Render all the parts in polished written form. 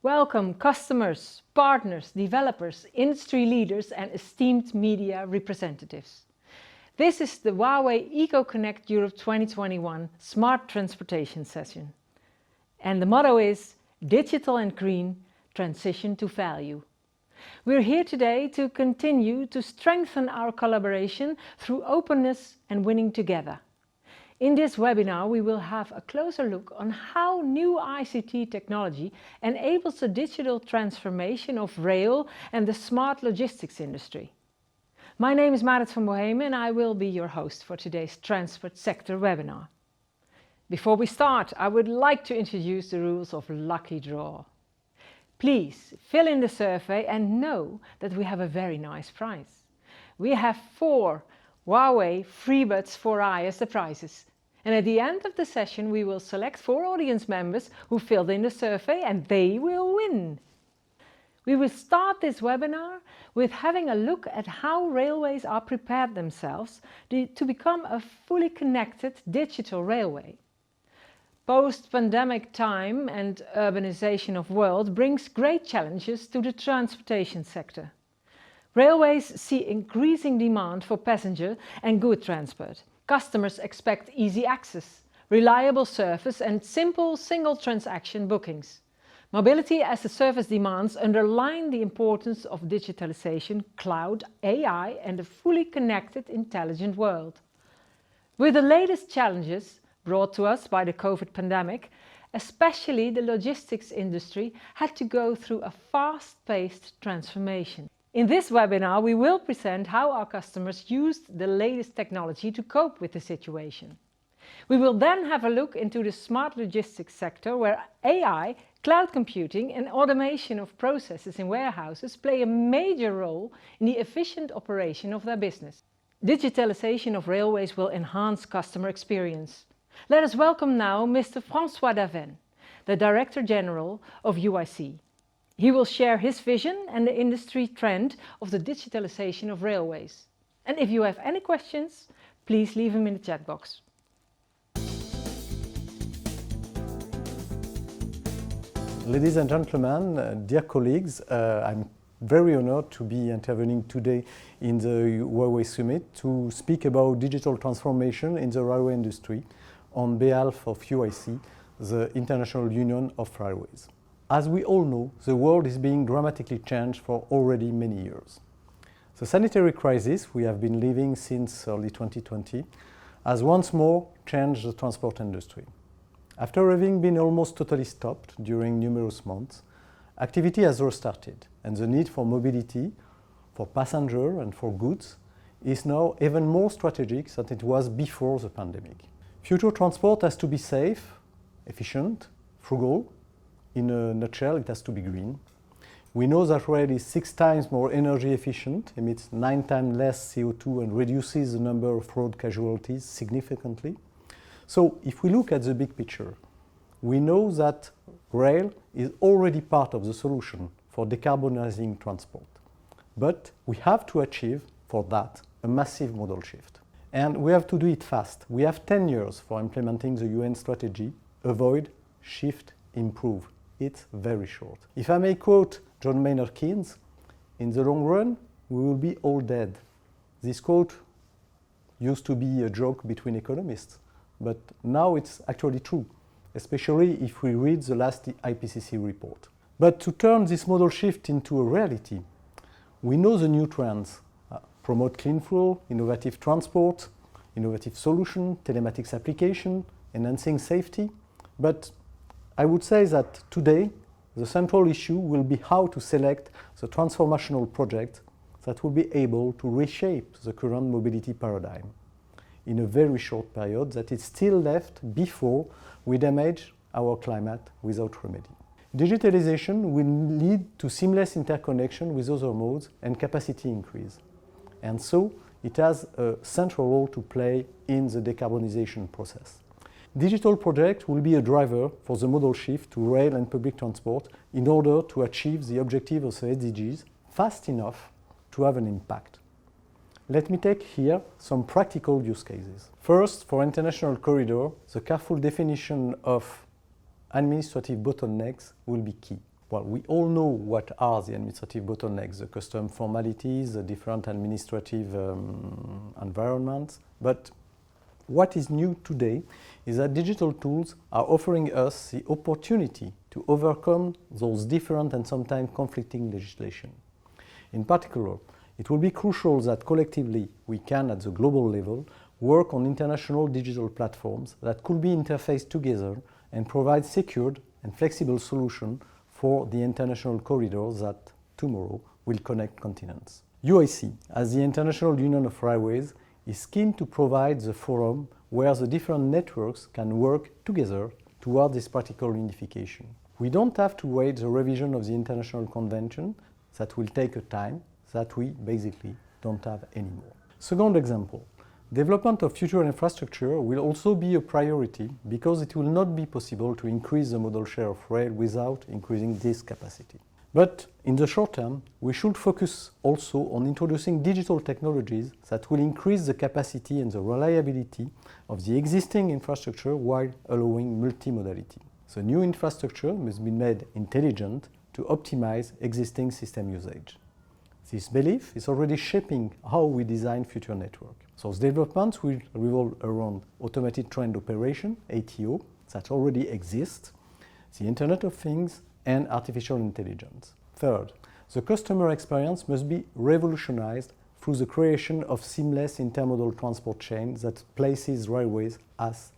Welcome customers, partners, developers, industry leaders and esteemed media representatives. This is the Huawei EcoConnect Europe 2021 Smart Transportation session. And the motto is Digital and Green, Transition to Value. We're here today to continue to strengthen our collaboration through openness and winning together. In this webinar, we will have a closer look on how new ICT technology enables the digital transformation of rail and the smart logistics industry. My name is Marit van Bohemen and I will be your host for today's Transport Sector webinar. Before we start, I would like to introduce the rules of Lucky Draw. Please fill in the survey and know that we have a very nice prize. We have 4 Huawei FreeBuds 4i as the prizes. And at the end of the session we will select 4 audience members who filled in the survey and they will win. We will start this webinar with having a look at how railways are prepared themselves to become a fully connected digital railway. Post-pandemic time and urbanization of world brings great challenges to the transportation sector. Railways see increasing demand for passenger and good transport. Customers expect easy access, reliable service and simple single transaction bookings. Mobility as a service demands underline the importance of digitalization, cloud, AI and a fully connected, intelligent world. With the latest challenges brought to us by the COVID pandemic, especially the logistics industry had to go through a fast-paced transformation. In this webinar, we will present how our customers used the latest technology to cope with the situation. We will then have a look into the smart logistics sector where AI, cloud computing and automation of processes in warehouses play a major role in the efficient operation of their business. Digitalization of railways will enhance customer experience. Let us welcome now Mr. François Daven, the Director General of UIC. He will share his vision and the industry trend of the digitalization of railways. And if you have any questions, please leave them in the chat box. Ladies and gentlemen, dear colleagues, I'm very honored to be intervening today in the Huawei Summit to speak about digital transformation in the railway industry on behalf of UIC, the International Union of Railways. As we all know, the world is being dramatically changed for already many years. The sanitary crisis we have been living since early 2020 has once more changed the transport industry. After having been almost totally stopped during numerous months, activity has restarted and the need for mobility, for passengers and for goods is now even more strategic than it was before the pandemic. Future transport has to be safe, efficient, frugal. In a nutshell, it has to be green. We know that rail is 6 times more energy efficient, emits 9 times less CO2 and reduces the number of road casualties significantly. So if we look at the big picture, we know that rail is already part of the solution for decarbonizing transport. But we have to achieve for that a massive model shift. And we have to do it fast. We have 10 years for implementing the UN strategy, avoid, shift, improve. It's very short. If I may quote John Maynard Keynes, in the long run, we will be all dead. This quote used to be a joke between economists, but now it's actually true, especially if we read the last IPCC report. But to turn this model shift into a reality, we know the new trends. Promote clean flow, innovative transport, innovative solution, telematics application, enhancing safety. But I would say that today the central issue will be how to select the transformational project that will be able to reshape the current mobility paradigm in a very short period that is still left before we damage our climate without remedy. Digitalization will lead to seamless interconnection with other modes and capacity increase. And so it has a central role to play in the decarbonization process. Digital project will be a driver for the modal shift to rail and public transport in order to achieve the objective of the SDGs fast enough to have an impact. Let me take here some practical use cases. First, for international corridor, the careful definition of administrative bottlenecks will be key. Well, we all know what are the administrative bottlenecks, the custom formalities, the different administrative environments. But what is new today is that digital tools are offering us the opportunity to overcome those different and sometimes conflicting legislation. In particular, it will be crucial that collectively we can, at the global level, work on international digital platforms that could be interfaced together and provide secured and flexible solutions for the international corridors that tomorrow will connect continents. UIC, as the International Union of Railways, is keen to provide the forum where the different networks can work together toward this practical unification. We don't have to wait the revision of the international convention that will take a time that we basically don't have anymore. Second example, development of future infrastructure will also be a priority because it will not be possible to increase the modal share of rail without increasing this capacity. But in the short term, we should focus also on introducing digital technologies that will increase the capacity and the reliability of the existing infrastructure while allowing multimodality. The new infrastructure must be made intelligent to optimize existing system usage. This belief is already shaping how we design future networks. Those developments will revolve around automated train operation, ATO, that already exists, the Internet of Things, and artificial intelligence. Third, the customer experience must be revolutionized through the creation of seamless intermodal transport chain that places railways as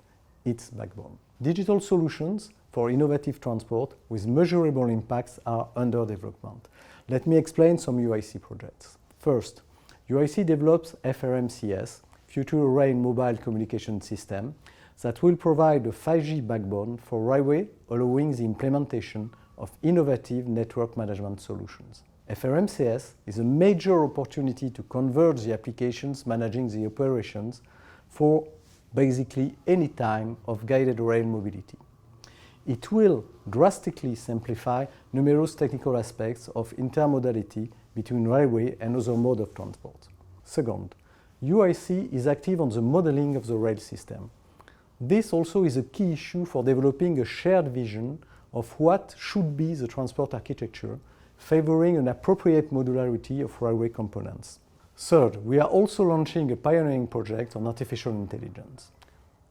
its backbone. Digital solutions for innovative transport with measurable impacts are under development. Let me explain some UIC projects. First, UIC develops FRMCS, Future Rail Mobile Communication System, that will provide a 5G backbone for railway, allowing the implementation of innovative network management solutions. FRMCS is a major opportunity to converge the applications managing the operations for basically any time of guided rail mobility. It will drastically simplify numerous technical aspects of intermodality between railway and other modes of transport. Second, UIC is active on the modeling of the rail system. This also is a key issue for developing a shared vision of what should be the transport architecture, favoring an appropriate modularity of railway components. Third, we are also launching a pioneering project on artificial intelligence.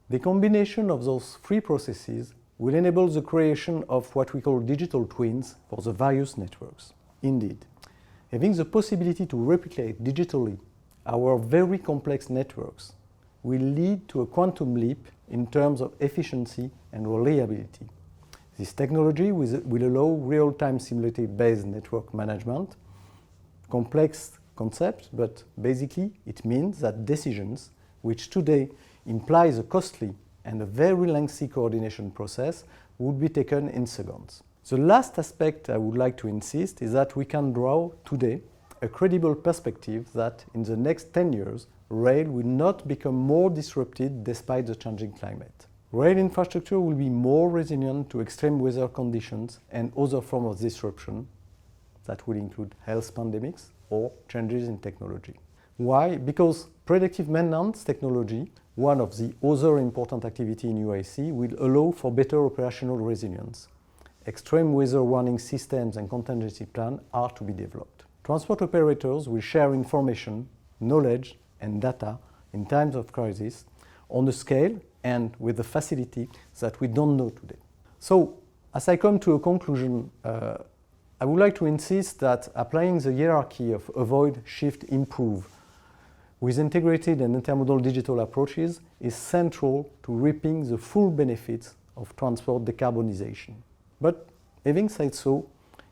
The combination of those three processes will enable the creation of what we call digital twins for the various networks. Indeed, having the possibility to replicate digitally our very complex networks will lead to a quantum leap in terms of efficiency and reliability. This technology will allow real-time simulated-based network management, complex concept, but basically it means that decisions, which today implies a costly and a very lengthy coordination process, would be taken in seconds. The last aspect I would like to insist is that we can draw today a credible perspective that in the next 10 years, rail will not become more disrupted despite the changing climate. Rail infrastructure will be more resilient to extreme weather conditions and other forms of disruption that will include health pandemics or changes in technology. Why? Because predictive maintenance technology, one of the other important activities in UIC, will allow for better operational resilience. Extreme weather warning systems and contingency plans are to be developed. Transport operators will share information, knowledge, and data in times of crisis on a scale and with the facility that we don't know today. So, as I come to a conclusion, I would like to insist that applying the hierarchy of avoid, shift, improve with integrated and intermodal digital approaches is central to reaping the full benefits of transport decarbonization. But having said so,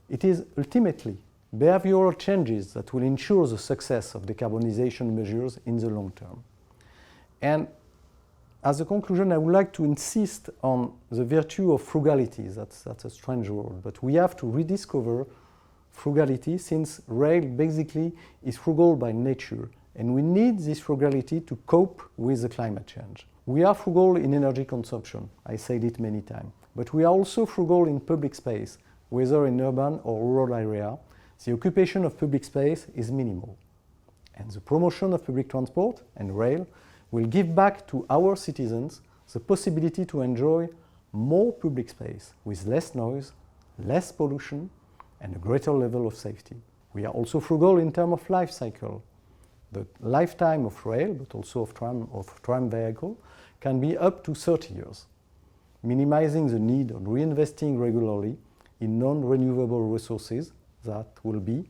it is ultimately behavioral changes that will ensure the success of decarbonization measures in the long term. And as a conclusion, I would like to insist on the virtue of frugality. That's a strange word, but we have to rediscover frugality since rail basically is frugal by nature, and we need this frugality to cope with the climate change. We are frugal in energy consumption, I said it many times, but we are also frugal in public space, whether in urban or rural area. The occupation of public space is minimal, and the promotion of public transport and rail will give back to our citizens the possibility to enjoy more public space with less noise, less pollution, and a greater level of safety. We are also frugal in terms of life cycle. The lifetime of rail, but also of tram vehicle, can be up to 30 years, minimizing the need of reinvesting regularly in non-renewable resources that will be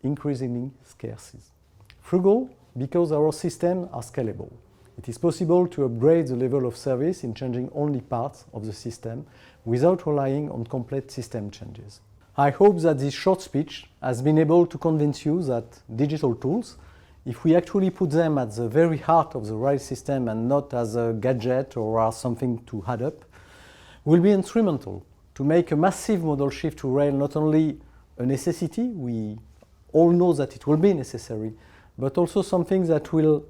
increasingly scarce. Frugal because our systems are scalable. It is possible to upgrade the level of service in changing only parts of the system without relying on complete system changes. I hope that this short speech has been able to convince you that digital tools, if we actually put them at the very heart of the rail system and not as a gadget or as something to add up, will be instrumental to make a massive model shift to rail not only a necessity, we all know that it will be necessary, but also something that will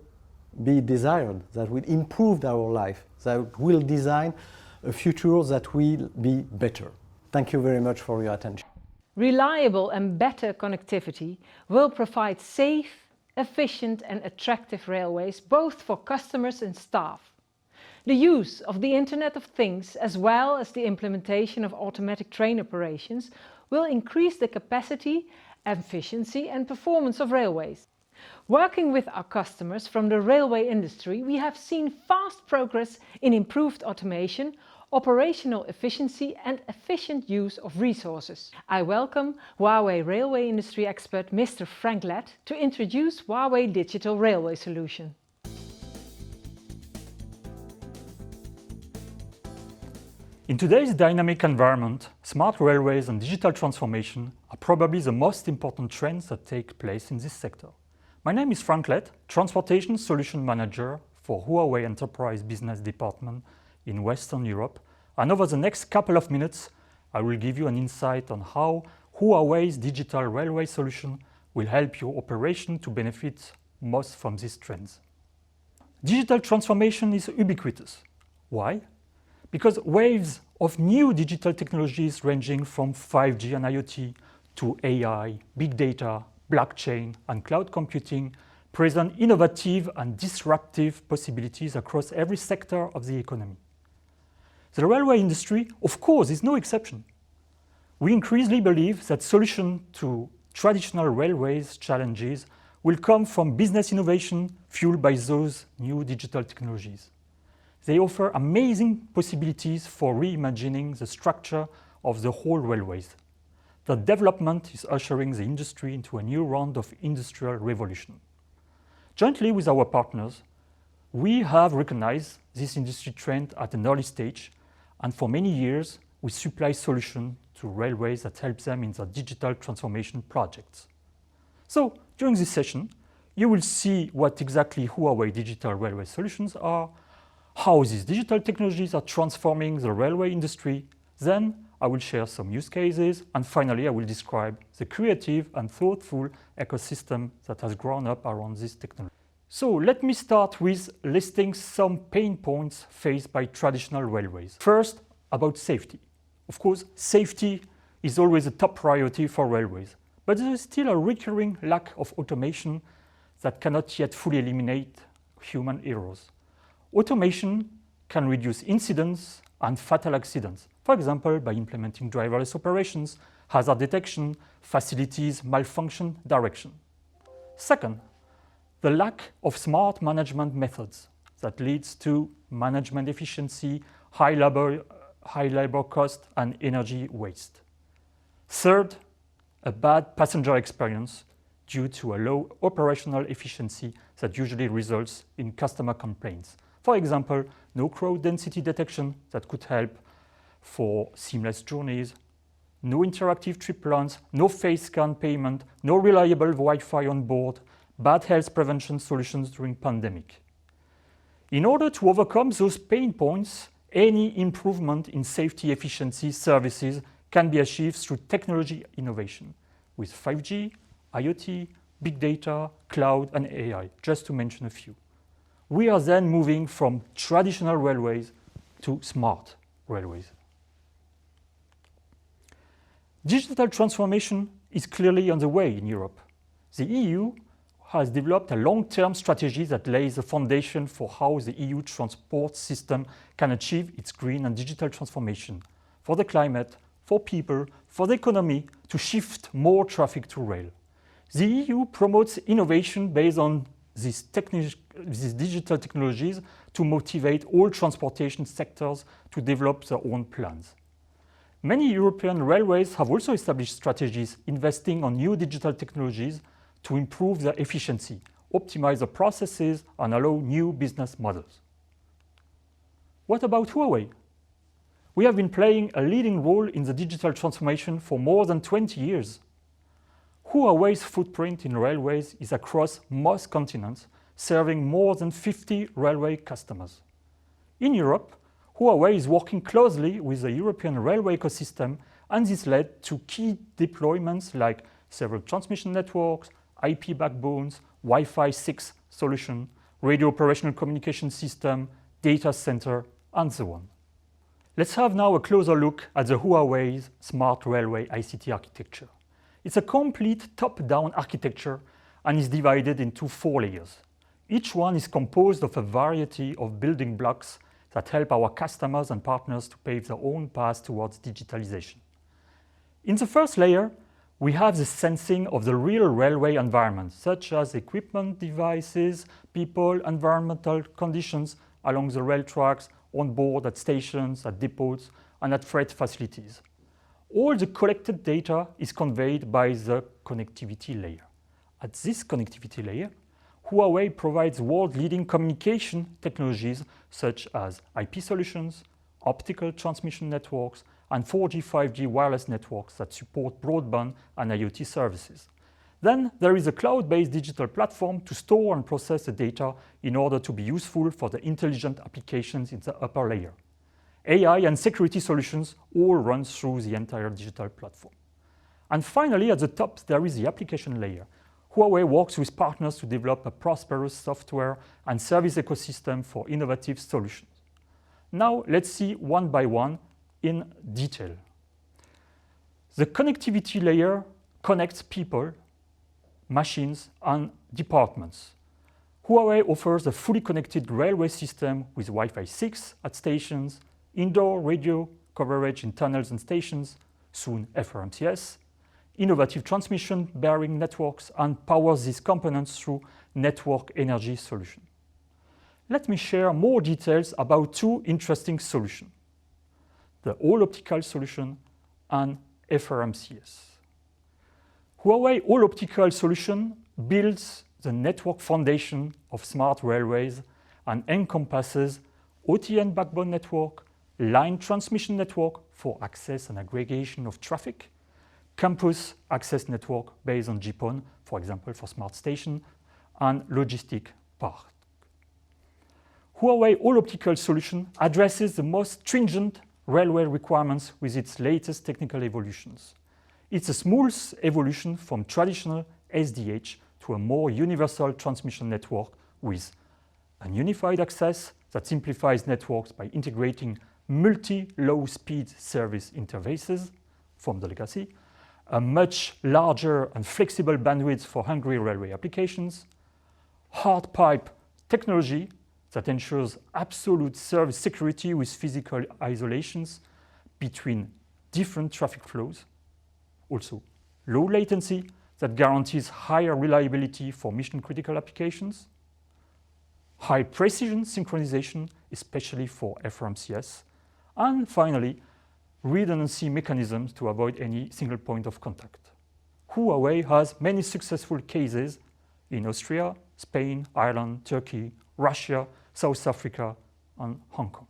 be desired, that will improve our life, that will design a future that will be better. Thank you very much for your attention. Reliable and better connectivity will provide safe, efficient and attractive railways both for customers and staff. The use of the Internet of Things as well as the implementation of automatic train operations will increase the capacity, efficiency and performance of railways. Working with our customers from the railway industry, we have seen fast progress in improved automation, operational efficiency and efficient use of resources. I welcome Huawei railway industry expert Mr. Frank Lett to introduce Huawei Digital Railway Solution. In today's dynamic environment, smart railways and digital transformation are probably the most important trends that take place in this sector. My name is Frank Lett, Transportation Solution Manager for Huawei Enterprise Business Department in Western Europe, and over the next couple of minutes I will give you an insight on how Huawei's digital railway solution will help your operation to benefit most from these trends. Digital transformation is ubiquitous. Why? Because waves of new digital technologies ranging from 5G and IoT to AI, big data, blockchain and cloud computing present innovative and disruptive possibilities across every sector of the economy. The railway industry, of course, is no exception. We increasingly believe that solutions to traditional railways challenges will come from business innovation fueled by those new digital technologies. They offer amazing possibilities for reimagining the structure of the whole railways. The development is ushering the industry into a new round of industrial revolution. Jointly with our partners, we have recognized this industry trend at an early stage, and for many years we supply solutions to railways that help them in their digital transformation projects. So during this session, you will see what exactly Huawei Digital Railway Solutions are, how these digital technologies are transforming the railway industry. Then I will share some use cases, and finally I will describe the creative and thoughtful ecosystem that has grown up around this technology. So let me start with listing some pain points faced by traditional railways. First, about safety. Of course, safety is always a top priority for railways, but there is still a recurring lack of automation that cannot yet fully eliminate human errors. Automation can reduce incidents and fatal accidents, for example, by implementing driverless operations, hazard detection, facilities malfunction direction. Second, the lack of smart management methods that leads to management efficiency, high labor cost, and energy waste. Third, a bad passenger experience due to a low operational efficiency that usually results in customer complaints. For example, no crowd density detection that could help for seamless journeys, no interactive trip plans, no face scan payment, no reliable Wi-Fi on board, bad health prevention solutions during pandemic. In order to overcome those pain points, any improvement in safety efficiency services can be achieved through technology innovation with 5G, IoT, big data, cloud and AI, just to mention a few. We are then moving from traditional railways to smart railways. Digital transformation is clearly on the way in Europe. The EU has developed a long-term strategy that lays the foundation for how the EU transport system can achieve its green and digital transformation for the climate, for people, for the economy to shift more traffic to rail. The EU promotes innovation based on these digital technologies to motivate all transportation sectors to develop their own plans. Many European railways have also established strategies investing on new digital technologies to improve their efficiency, optimize the processes, and allow new business models. What about Huawei? We have been playing a leading role in the digital transformation for more than 20 years. Huawei's footprint in railways is across most continents, serving more than 50 railway customers. In Europe, Huawei is working closely with the European railway ecosystem, and this led to key deployments like several transmission networks, IP backbones, Wi-Fi 6 solution, radio operational communication system, data center, and so on. Let's have now a closer look at the Huawei's smart railway ICT architecture. It's a complete top-down architecture and is divided into 4 layers. Each one is composed of a variety of building blocks that help our customers and partners to pave their own path towards digitalization. In the first layer, we have the sensing of the real railway environment, such as equipment, devices, people, environmental conditions along the rail tracks, on board, at stations, at depots, and at freight facilities. All the collected data is conveyed by the connectivity layer. At this connectivity layer, Huawei provides world-leading communication technologies such as IP solutions, optical transmission networks, and 4G, 5G wireless networks that support broadband and IoT services. Then there is a cloud-based digital platform to store and process the data in order to be useful for the intelligent applications in the upper layer. AI and security solutions all run through the entire digital platform. And finally, at the top, there is the application layer. Huawei works with partners to develop a prosperous software and service ecosystem for innovative solutions. Now, let's see one by one in detail. The connectivity layer connects people, machines, and departments. Huawei offers a fully connected railway system with Wi-Fi 6 at stations, indoor radio coverage in tunnels and stations, soon FRMCS, innovative transmission bearing networks, and powers these components through network energy solution. Let me share more details about 2 interesting solutions, the all-optical solution and FRMCS. Huawei all-optical solution builds the network foundation of smart railways and encompasses OTN backbone network, line transmission network for access and aggregation of traffic, campus access network based on GPON, for example, for smart station, and logistic part. Huawei all-optical solution addresses the most stringent railway requirements with its latest technical evolutions. It's a smooth evolution from traditional SDH to a more universal transmission network with a unified access that simplifies networks by integrating multi-low-speed service interfaces from the legacy, a much larger and flexible bandwidth for hungry railway applications, hard pipe technology that ensures absolute service security with physical isolations between different traffic flows, also low latency that guarantees higher reliability for mission-critical applications, high precision synchronization, especially for FRMCS, and finally, redundancy mechanisms to avoid any single point of contact. Huawei has many successful cases in Austria, Spain, Ireland, Turkey, Russia, South Africa, and Hong Kong.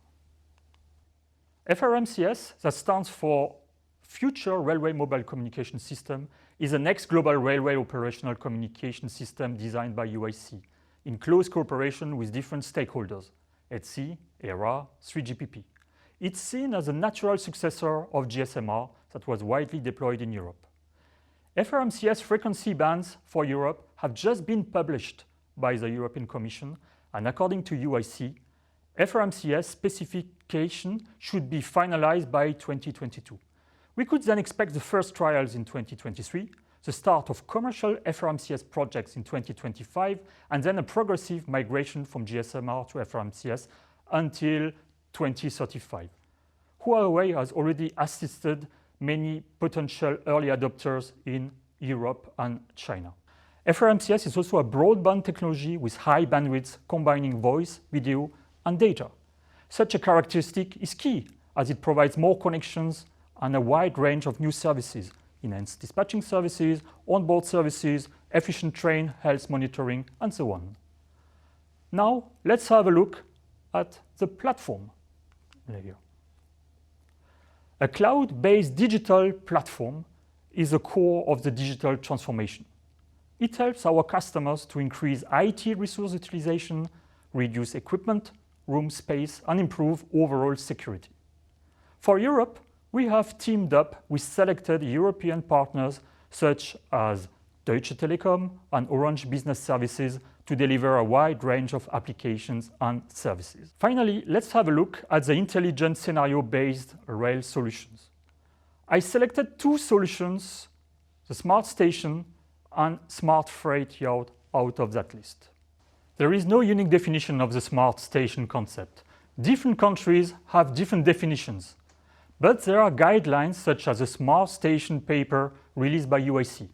FRMCS, that stands for Future Railway Mobile Communication System, is the next global railway operational communication system designed by UIC in close cooperation with different stakeholders, ETSI, ERA, 3GPP. It's seen as a natural successor of GSMR that was widely deployed in Europe. FRMCS frequency bands for Europe have just been published by the European Commission, and according to UIC, FRMCS specification should be finalized by 2022. We could then expect the first trials in 2023, the start of commercial FRMCS projects in 2025, and then a progressive migration from GSMR to FRMCS until 2035. Huawei has already assisted many potential early adopters in Europe and China. FRMCS is also a broadband technology with high bandwidth combining voice, video, and data. Such a characteristic is key as it provides more connections and a wide range of new services, enhanced dispatching services, onboard services, efficient train health monitoring, and so on. Now, let's have a look at the platform layer. A cloud-based digital platform is the core of the digital transformation. It helps our customers to increase IT resource utilization, reduce equipment, room space, and improve overall security. For Europe, we have teamed up with selected European partners such as Deutsche Telekom and Orange Business Services to deliver a wide range of applications and services. Finally, let's have a look at the intelligent scenario-based rail solutions. I selected two solutions, the Smart Station and Smart Freight Yard, out of that list. There is no unique definition of the Smart Station concept. Different countries have different definitions, but there are guidelines such as the Smart Station paper released by UIC.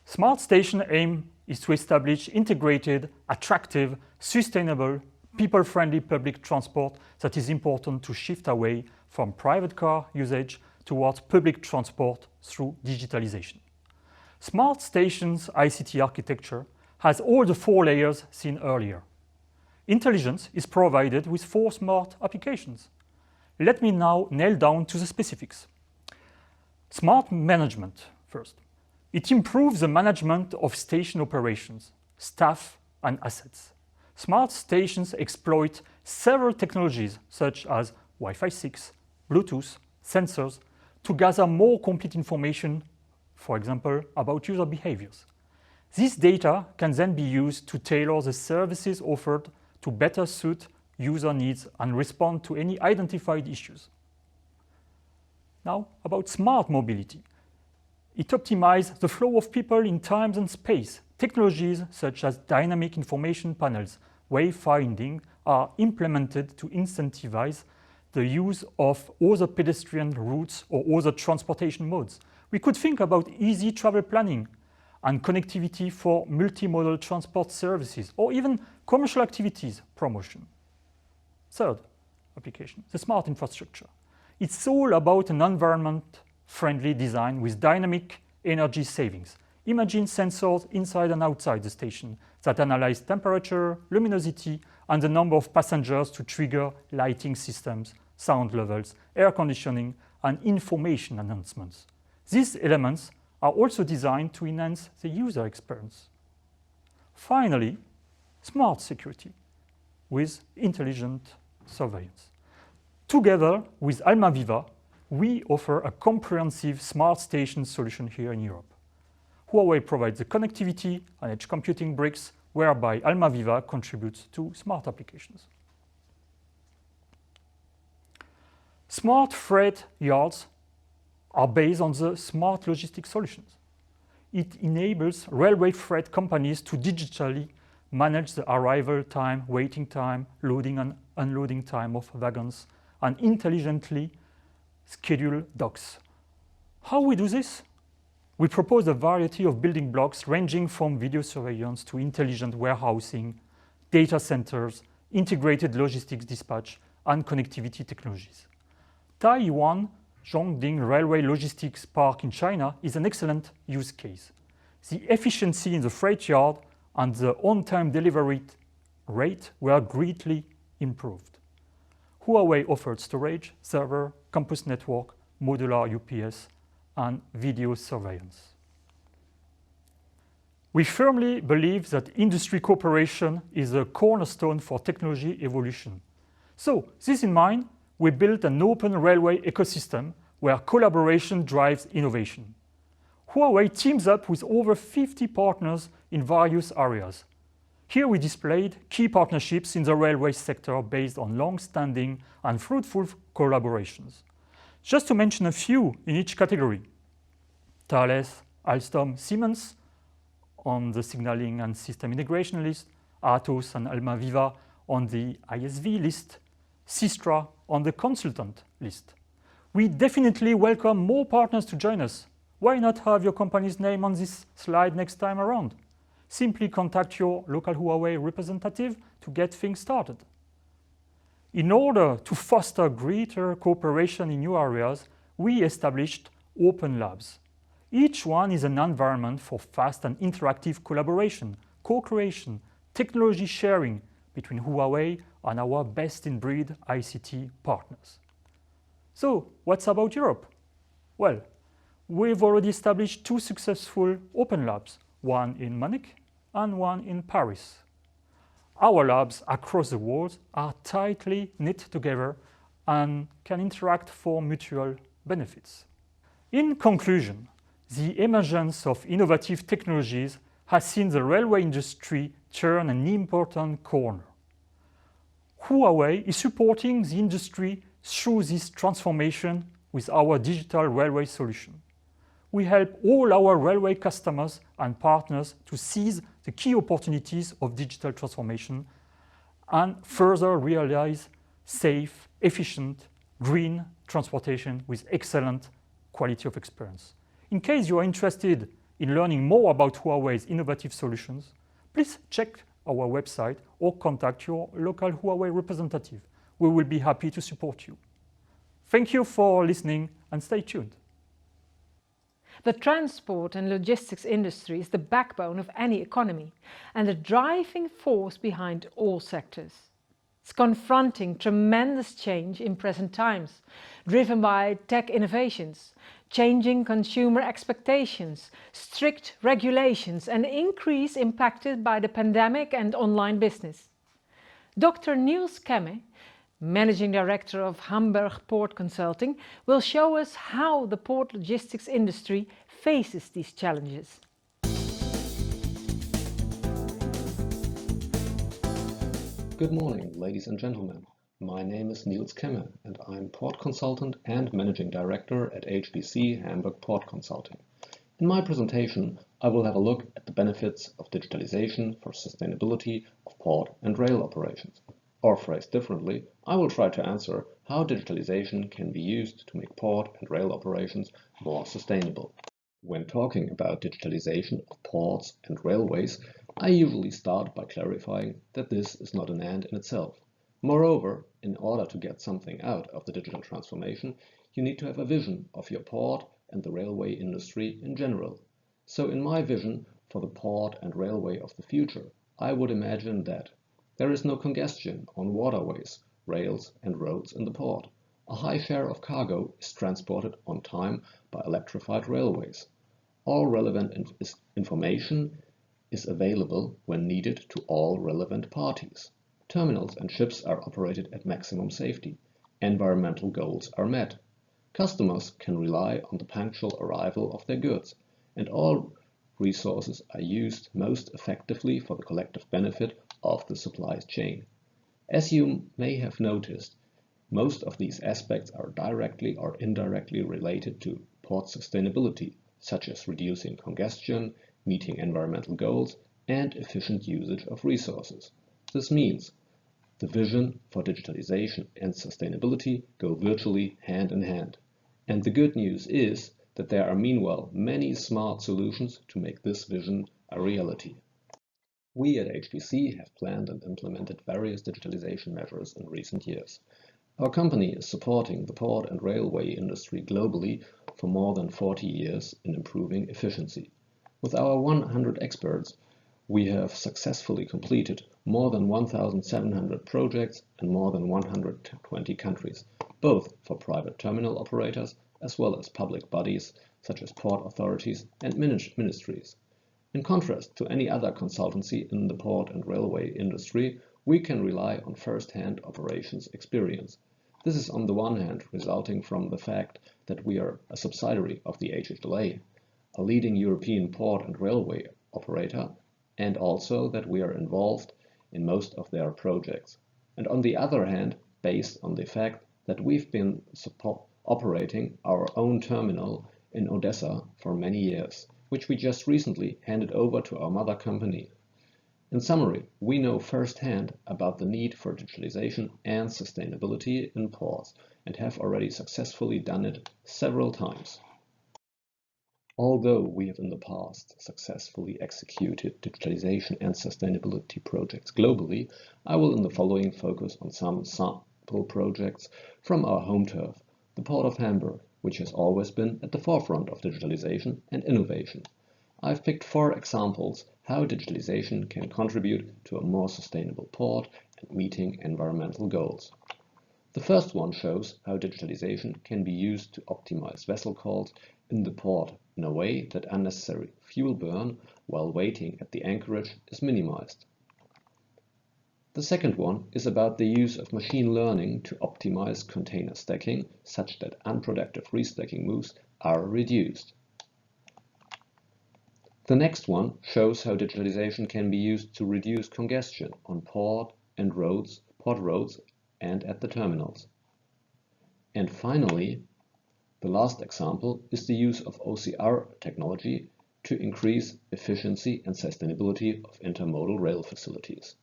Smart Station aim is to establish integrated, attractive, sustainable, people-friendly public transport that is important to shift away from private car usage towards public transport through digitalization. Smart Station's ICT architecture has all the 4 layers seen earlier. Intelligence is provided with 4 smart applications. Let me now nail down to the specifics. Smart management first. It improves the management of station operations, staff, and assets. Smart stations exploit several technologies such as Wi-Fi 6, Bluetooth, sensors to gather more complete information, for example, about user behaviors. This data can then be used to tailor the services offered to better suit user needs and respond to any identified issues. Now, about smart mobility. It optimizes the flow of people in time and space. Technologies such as dynamic information panels, wayfinding are implemented to incentivize the use of other pedestrian routes or other transportation modes. We could think about easy travel planning and connectivity for multimodal transport services or even commercial activities promotion. Third application, the smart infrastructure. It's all about an environment-friendly design with dynamic energy savings. Imagine sensors inside and outside the station that analyze temperature, luminosity, and the number of passengers to trigger lighting systems, sound levels, air conditioning, and information enhancements. These elements are also designed to enhance the user experience. Finally, smart security with intelligent surveillance. Together with Almaviva, we offer a comprehensive smart station solution here in Europe. Huawei provides the connectivity and edge computing bricks, whereby Almaviva contributes to smart applications. Smart freight yards are based on the smart logistics solutions. It enables railway freight companies to digitally manage the arrival time, waiting time, loading and unloading time of wagons, and intelligently schedule docks. How we do this? We propose a variety of building blocks ranging from video surveillance to intelligent warehousing, data centers, integrated logistics dispatch, and connectivity technologies. Taiyuan Zhongding Railway Logistics Park in China is an excellent use case. The efficiency in the freight yard and the on-time delivery rate were greatly improved. Huawei offered storage, server, campus network, modular UPS, and video surveillance. We firmly believe that industry cooperation is a cornerstone for technology evolution. So, this in mind, we built an open railway ecosystem where collaboration drives innovation. Huawei teams up with over 50 partners in various areas. Here we displayed key partnerships in the railway sector based on long-standing and fruitful collaborations. Just to mention a few in each category: Thales, Alstom, Siemens on the signaling and system integration list, Atos and Almaviva on the ISV list, Sistra on the consultant list. We definitely welcome more partners to join us. Why not have your company's name on this slide next time around? Simply contact your local Huawei representative to get things started. In order to foster greater cooperation in new areas, we established open labs. Each one is an environment for fast and interactive collaboration, co-creation, technology sharing between Huawei and our best-in-breed ICT partners. So, what's about Europe? Well, we've already established 2 successful open labs, one in Munich and one in Paris. Our labs across the world are tightly knit together and can interact for mutual benefits. In conclusion, the emergence of innovative technologies has seen the railway industry turn an important corner. Huawei is supporting the industry through this transformation with our digital railway solution. We help all our railway customers and partners to seize the key opportunities of digital transformation and further realize safe, efficient, green transportation with excellent quality of experience. In case you are interested in learning more about Huawei's innovative solutions, please check our website or contact your local Huawei representative. We will be happy to support you. Thank you for listening and stay tuned. The transport and logistics industry is the backbone of any economy and the driving force behind all sectors. It's confronting tremendous change in present times, driven by tech innovations, changing consumer expectations, strict regulations, and increase impacted by the pandemic and online business. Dr. Niels Kemme, Managing Director of Hamburg Port Consulting, will show us how the port logistics industry faces these challenges. Good morning, ladies and gentlemen. My name is Niels Kemme and I'm Port Consultant and Managing Director at HBC Hamburg Port Consulting. In my presentation, I will have a look at the benefits of digitalization for sustainability of port and rail operations. Or phrased differently, I will try to answer how digitalization can be used to make port and rail operations more sustainable. When talking about digitalization of ports and railways, I usually start by clarifying that this is not an end in itself. Moreover, in order to get something out of the digital transformation, you need to have a vision of your port and the railway industry in general. So in my vision for the port and railway of the future, I would imagine that there is no congestion on waterways, rails and roads in the port. A high share of cargo is transported on time by electrified railways. All relevant information is available when needed to all relevant parties. Terminals and ships are operated at maximum safety. Environmental goals are met. Customers can rely on the punctual arrival of their goods, and all resources are used most effectively for the collective benefit of the supply chain. As you may have noticed, most of these aspects are directly or indirectly related to port sustainability, such as reducing congestion, meeting environmental goals, and efficient usage of resources. This means the vision for digitalization and sustainability go virtually hand in hand. And the good news is that there are meanwhile many smart solutions to make this vision a reality. We at HBC have planned and implemented various digitalization measures in recent years. Our company is supporting the port and railway industry globally for more than 40 years in improving efficiency. With our 100 experts, we have successfully completed more than 1,700 projects in more than 120 countries, both for private terminal operators as well as public bodies such as port authorities and ministries. In contrast to any other consultancy in the port and railway industry, we can rely on first-hand operations experience. This is on the one hand resulting from the fact that we are a subsidiary of the HHLA, a leading European port and railway operator, and also that we are involved in most of their projects. And on the other hand, based on the fact that we've been operating our own terminal in Odessa for many years, which we just recently handed over to our mother company. In summary, we know firsthand about the need for digitalization and sustainability in ports, and have already successfully done it several times. Although we have in the past successfully executed digitalization and sustainability projects globally, I will in the following focus on some sample projects from our home turf, the Port of Hamburg, which has always been at the forefront of digitalization and innovation. I've picked 4 examples how digitalization can contribute to a more sustainable port and meeting environmental goals. The first one shows how digitalization can be used to optimize vessel calls in the port in a way that unnecessary fuel burn while waiting at the anchorage is minimized. The second one is about the use of machine learning to optimize container stacking such that unproductive restacking moves are reduced. The next one shows how digitalization can be used to reduce congestion on port roads and at the terminals. And finally, the last example is the use of OCR technology to increase efficiency and sustainability of intermodal rail facilities.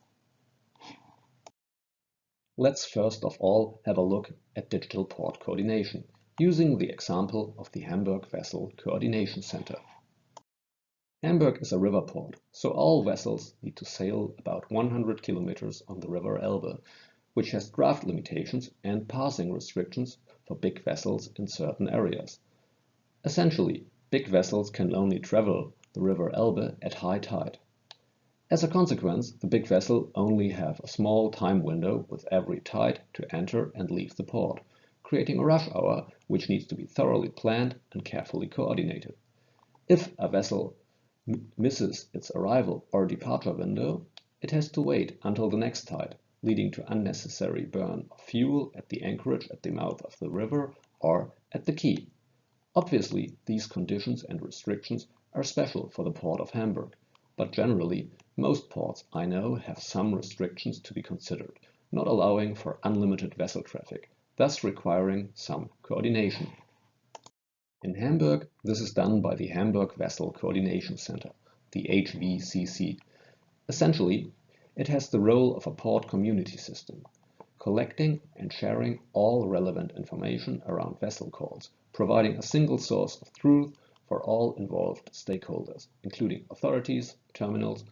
Let's first of all have a look at digital port coordination, using the example of the Hamburg Vessel Coordination Center. Hamburg is a river port, so all vessels need to sail about 100 kilometers on the River Elbe, which has draft limitations and passing restrictions for big vessels in certain areas. Essentially, big vessels can only travel the River Elbe at high tide. As a consequence, the big vessel only have a small time window with every tide to enter and leave the port, creating a rush hour which needs to be thoroughly planned and carefully coordinated. If a vessel misses its arrival or departure window, it has to wait until the next tide, leading to unnecessary burn of fuel at the anchorage at the mouth of the river or at the quay. Obviously, these conditions and restrictions are special for the Port of Hamburg, but generally, most ports I know have some restrictions to be considered, not allowing for unlimited vessel traffic, thus requiring some coordination. In Hamburg, this is done by the Hamburg Vessel Coordination Center, the HVCC. Essentially, it has the role of a port community system, collecting and sharing all relevant information around vessel calls, providing a single source of truth for all involved stakeholders, including authorities, terminals,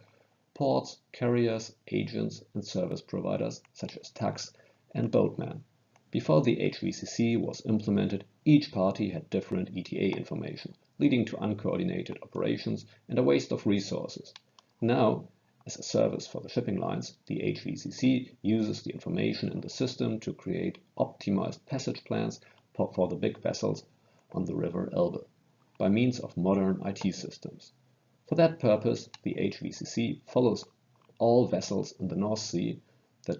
ports, carriers, agents, and service providers such as tax and boatmen. Before the HVCC was implemented, each party had different ETA information, leading to uncoordinated operations and a waste of resources. Now, as a service for the shipping lines, the HVCC uses the information in the system to create optimized passage plans for the big vessels on the River Elbe by means of modern IT systems. For that purpose, the HVCC follows all vessels in the North Sea that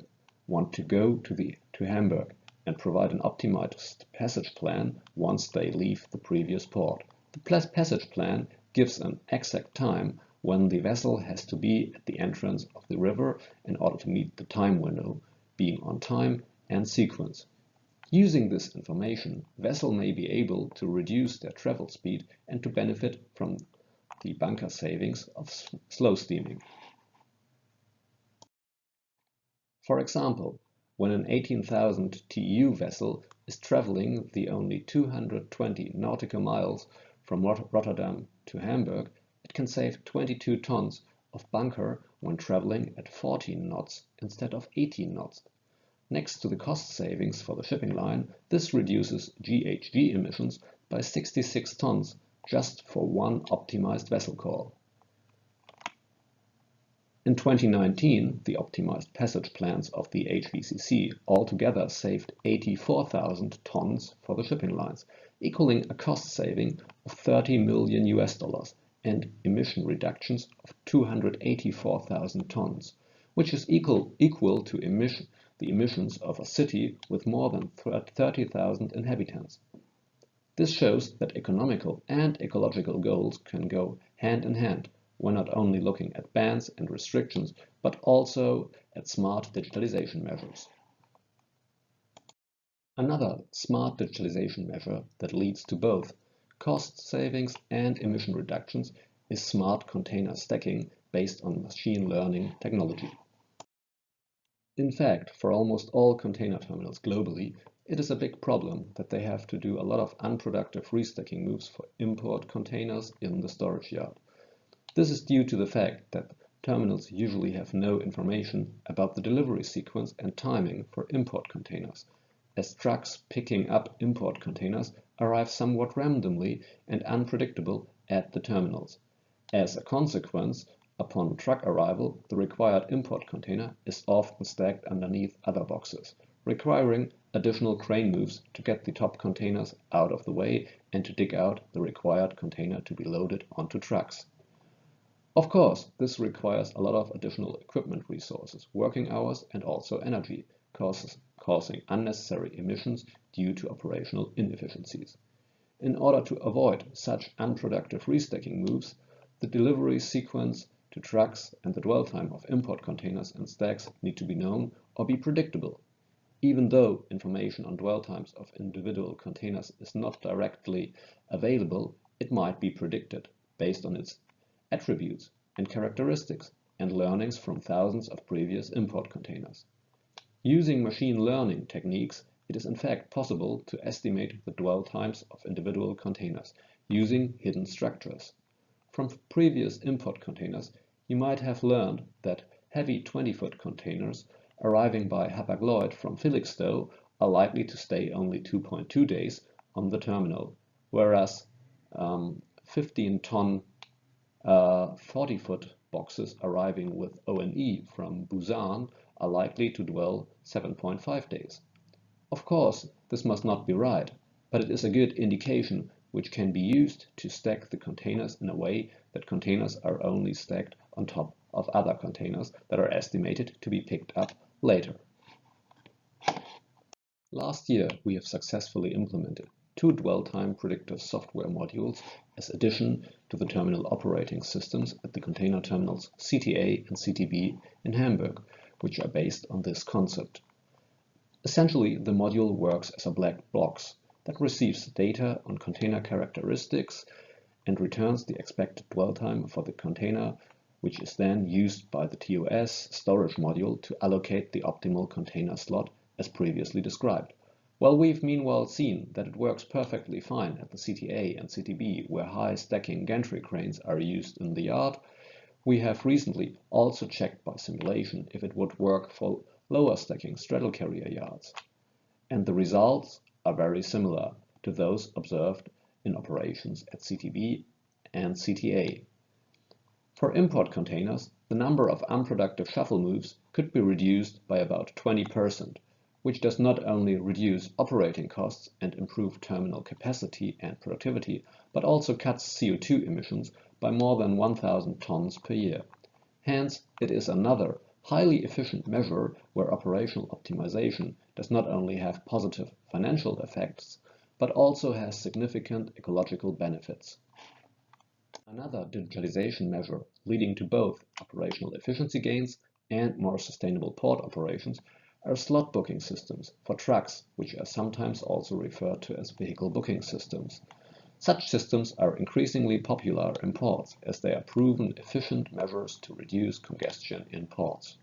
want to go to Hamburg and provide an optimized passage plan once they leave the previous port. The passage plan gives an exact time when the vessel has to be at the entrance of the river in order to meet the time window, being on time and sequence. Using this information, vessel may be able to reduce their travel speed and to benefit from the bunker savings of slow steaming. For example, when an 18,000 TEU vessel is traveling the only 220 nautical miles from Rotterdam to Hamburg, it can save 22 tons of bunker when traveling at 14 knots instead of 18 knots. Next to the cost savings for the shipping line, this reduces GHG emissions by 66 tons just for one optimized vessel call. In 2019, the optimized passage plans of the HVCC altogether saved 84,000 tons for the shipping lines, equaling a cost saving of $30 million and emission reductions of 284,000 tons, which is equal to the emissions of a city with more than 30,000 inhabitants. This shows that economical and ecological goals can go hand in hand. We're not only looking at bans and restrictions, but also at smart digitalization measures. Another smart digitalization measure that leads to both cost savings and emission reductions is smart container stacking based on machine learning technology. In fact, for almost all container terminals globally, it is a big problem that they have to do a lot of unproductive restacking moves for import containers in the storage yard. This is due to the fact that terminals usually have no information about the delivery sequence and timing for import containers, as trucks picking up import containers arrive somewhat randomly and unpredictable at the terminals. As a consequence, upon truck arrival, the required import container is often stacked underneath other boxes, requiring additional crane moves to get the top containers out of the way and to dig out the required container to be loaded onto trucks. Of course, this requires a lot of additional equipment resources, working hours, and also energy, causing unnecessary emissions due to operational inefficiencies. In order to avoid such unproductive restacking moves, the delivery sequence to trucks and the dwell time of import containers and stacks need to be known or be predictable. Even though information on dwell times of individual containers is not directly available, it might be predicted based on its attributes and characteristics and learnings from thousands of previous import containers. Using machine learning techniques, it is in fact possible to estimate the dwell times of individual containers using hidden structures. From previous import containers, you might have learned that heavy 20-foot containers arriving by Hapag-Lloyd from Felixstowe are likely to stay only 2.2 days on the terminal, whereas 15-ton 40-foot boxes arriving with O&E from Busan are likely to dwell 7.5 days. Of course, this must not be right, but it is a good indication which can be used to stack the containers in a way that containers are only stacked on top of other containers that are estimated to be picked up later. Last year, we have successfully implemented 2 dwell time predictor software modules as addition to the terminal operating systems at the container terminals CTA and CTB in Hamburg, which are based on this concept. Essentially, the module works as a black box that receives data on container characteristics and returns the expected dwell time for the container, which is then used by the TOS storage module to allocate the optimal container slot as previously described. While we've meanwhile seen that it works perfectly fine at the CTA and CTB, where high stacking gantry cranes are used in the yard, we have recently also checked by simulation if it would work for lower stacking straddle carrier yards. And the results are very similar to those observed in operations at CTB and CTA. For import containers, the number of unproductive shuffle moves could be reduced by about 20%, which does not only reduce operating costs and improve terminal capacity and productivity, but also cuts CO2 emissions by more than 1,000 tons per year. Hence, it is another highly efficient measure where operational optimization does not only have positive financial effects, but also has significant ecological benefits. Another digitalization measure leading to both operational efficiency gains and more sustainable port operations are slot booking systems for trucks, which are sometimes also referred to as vehicle booking systems. Such systems are increasingly popular in ports as they are proven efficient measures to reduce congestion in ports.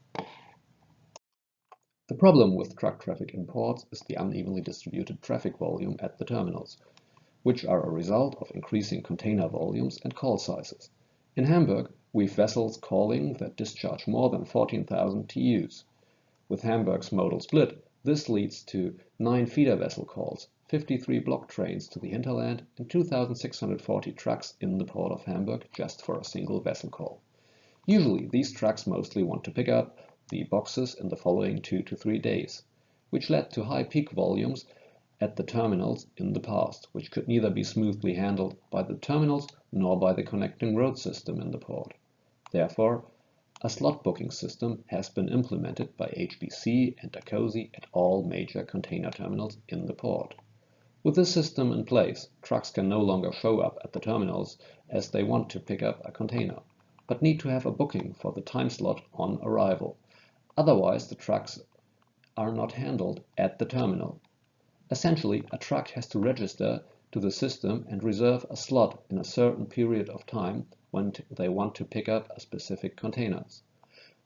The problem with truck traffic in ports is the unevenly distributed traffic volume at the terminals, which are a result of increasing container volumes and call sizes. In Hamburg, we've vessels calling that discharge more than 14,000 TEUs. With Hamburg's modal split, this leads to 9 feeder vessel calls, 53 block trains to the hinterland, and 2,640 trucks in the port of Hamburg just for a single vessel call. Usually, these trucks mostly want to pick up the boxes in the following 2 to 3 days, which led to high peak volumes at the terminals in the past, which could neither be smoothly handled by the terminals nor by the connecting road system in the port. Therefore, a slot booking system has been implemented by HBC and Dacosi at all major container terminals in the port. With this system in place, trucks can no longer show up at the terminals as they want to pick up a container, but need to have a booking for the time slot on arrival. Otherwise, the trucks are not handled at the terminal. Essentially, a truck has to register to the system and reserve a slot in a certain period of time when they want to pick up a specific containers.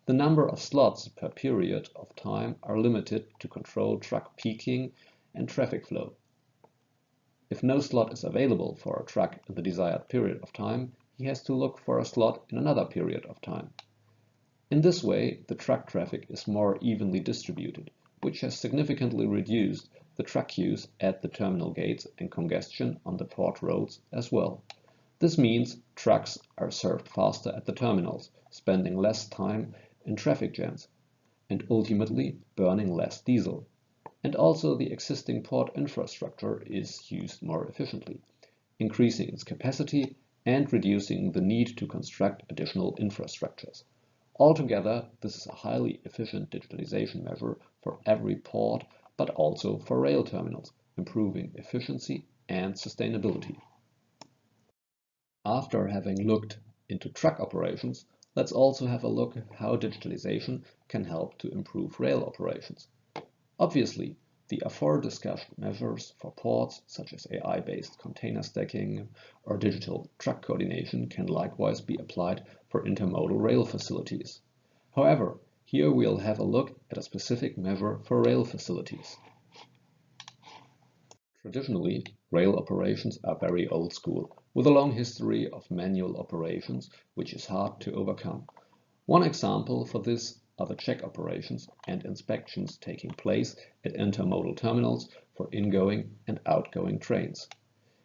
The number of slots per period of time are limited to control truck peaking and traffic flow. If no slot is available for a truck in the desired period of time, he has to look for a slot in another period of time. In this way, the truck traffic is more evenly distributed, which has significantly reduced the truck queues at the terminal gates and congestion on the port roads as well. This means trucks are served faster at the terminals, spending less time in traffic jams, and ultimately burning less diesel. And also the existing port infrastructure is used more efficiently, increasing its capacity and reducing the need to construct additional infrastructures. Altogether, this is a highly efficient digitalization measure for every port, but also for rail terminals, improving efficiency and sustainability. After having looked into truck operations, let's also have a look at how digitalization can help to improve rail operations. Obviously, the aforediscussed measures for ports, such as AI-based container stacking or digital truck coordination, can likewise be applied for intermodal rail facilities. However, here we'll have a look at a specific measure for rail facilities. Traditionally, rail operations are very old school, with a long history of manual operations, which is hard to overcome. One example for this are the check operations and inspections taking place at intermodal terminals for ingoing and outgoing trains.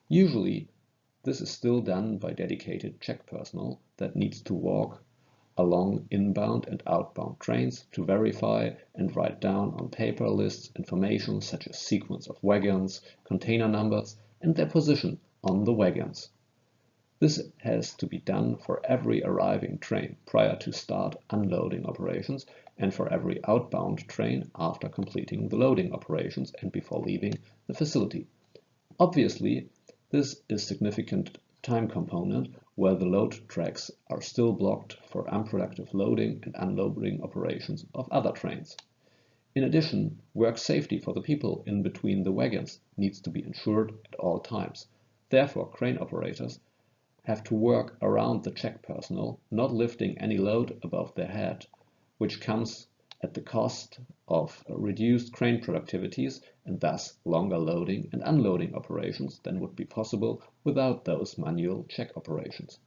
Usually, this is still done by dedicated check personnel that needs to walk along inbound and outbound trains to verify and write down on paper lists information such as sequence of wagons, container numbers, and their position on the wagons. This has to be done for every arriving train prior to start unloading operations and for every outbound train after completing the loading operations and before leaving the facility. Obviously, this is a significant time component where the load tracks are still blocked for unproductive loading and unloading operations of other trains. In addition, work safety for the people in between the wagons needs to be ensured at all times. Therefore, crane operators have to work around the check personnel, not lifting any load above their head, which comes at the cost of reduced crane productivities and thus longer loading and unloading operations than would be possible without those manual check operations.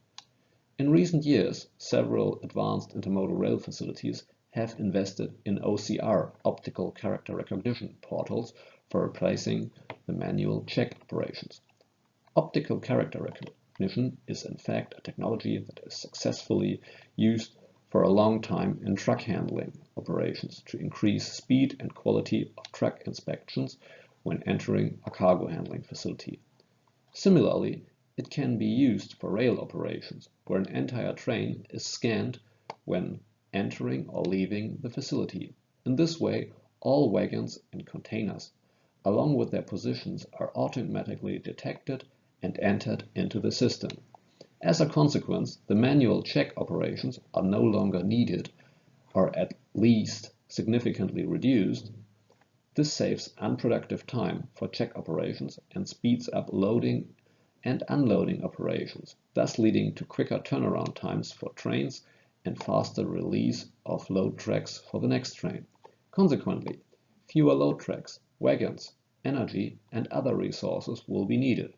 In recent years, several advanced intermodal rail facilities have invested in OCR, optical character recognition portals, for replacing the manual check operations. Optical character recognition is in fact a technology that is successfully used for a long time in truck handling operations to increase speed and quality of truck inspections when entering a cargo handling facility. Similarly, it can be used for rail operations, where an entire train is scanned when entering or leaving the facility. In this way, all wagons and containers, along with their positions, are automatically detected and entered into the system. As a consequence, the manual check operations are no longer needed, or at least significantly reduced. This saves unproductive time for check operations and speeds up loading and unloading operations, thus leading to quicker turnaround times for trains and faster release of load tracks for the next train. Consequently, fewer load tracks, wagons, energy, and other resources will be needed.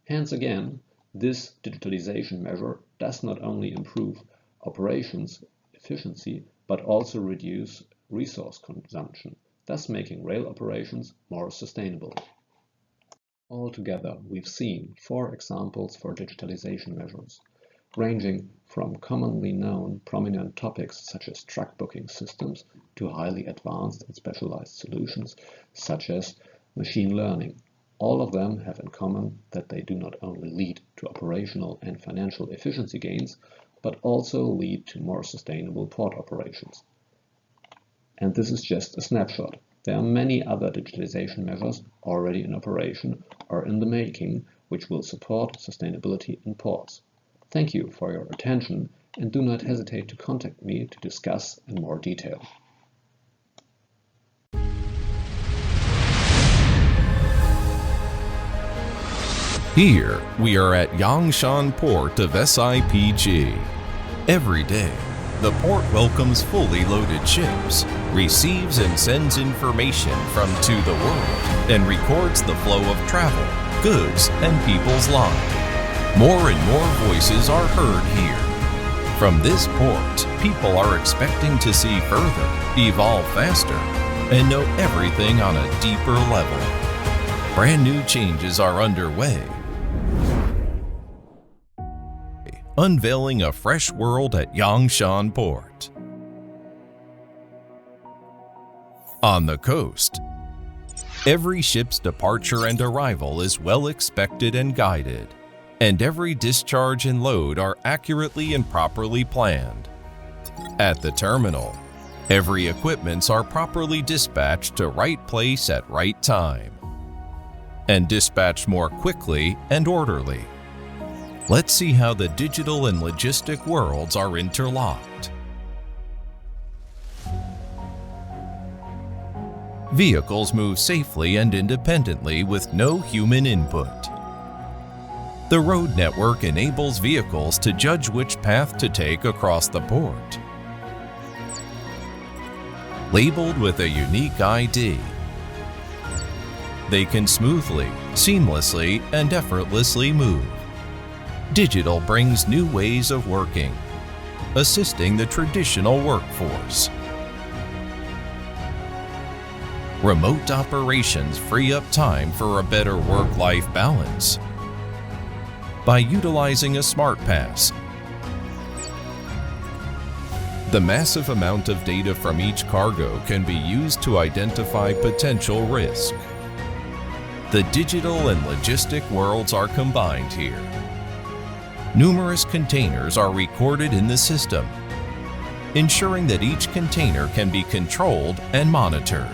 Hence again, this digitalization measure does not only improve operations efficiency, but also reduce resource consumption, thus making rail operations more sustainable. Altogether, we've seen 4 examples for digitalization measures, ranging from commonly known prominent topics such as truck booking systems to highly advanced and specialized solutions such as machine learning. All of them have in common that they do not only lead to operational and financial efficiency gains, but also lead to more sustainable port operations. And this is just a snapshot. There are many other digitalization measures already in operation or in the making, which will support sustainability in ports. Thank you for your attention, and do not hesitate to contact me to discuss in more detail. Here, we are at Yangshan Port of SIPG. Every day, The port welcomes fully loaded ships, receives and sends information from to the world, and records the flow of travel, goods, and people's lives. More and more voices are heard here. From this port, people are expecting to see further, evolve faster, and know everything on a deeper level. Brand new changes are underway. Unveiling a fresh world at Yangshan Port. On the coast, every ship's departure and arrival is well expected and guided, and every discharge and load are accurately and properly planned. At the terminal, every equipments are properly dispatched to right place at right time, and dispatched more quickly and orderly. Let's see how the digital and logistic worlds are interlocked. Vehicles move safely and independently with no human input. The road network enables vehicles to judge which path to take across the port. Labeled with a unique ID, they can smoothly, seamlessly, and effortlessly move. Digital brings new ways of working, assisting the traditional workforce. Remote operations free up time for a better work-life balance. By utilizing a smart pass, the massive amount of data from each cargo can be used to identify potential risk. The digital and logistic worlds are combined here. Numerous containers are recorded in the system, ensuring that each container can be controlled and monitored.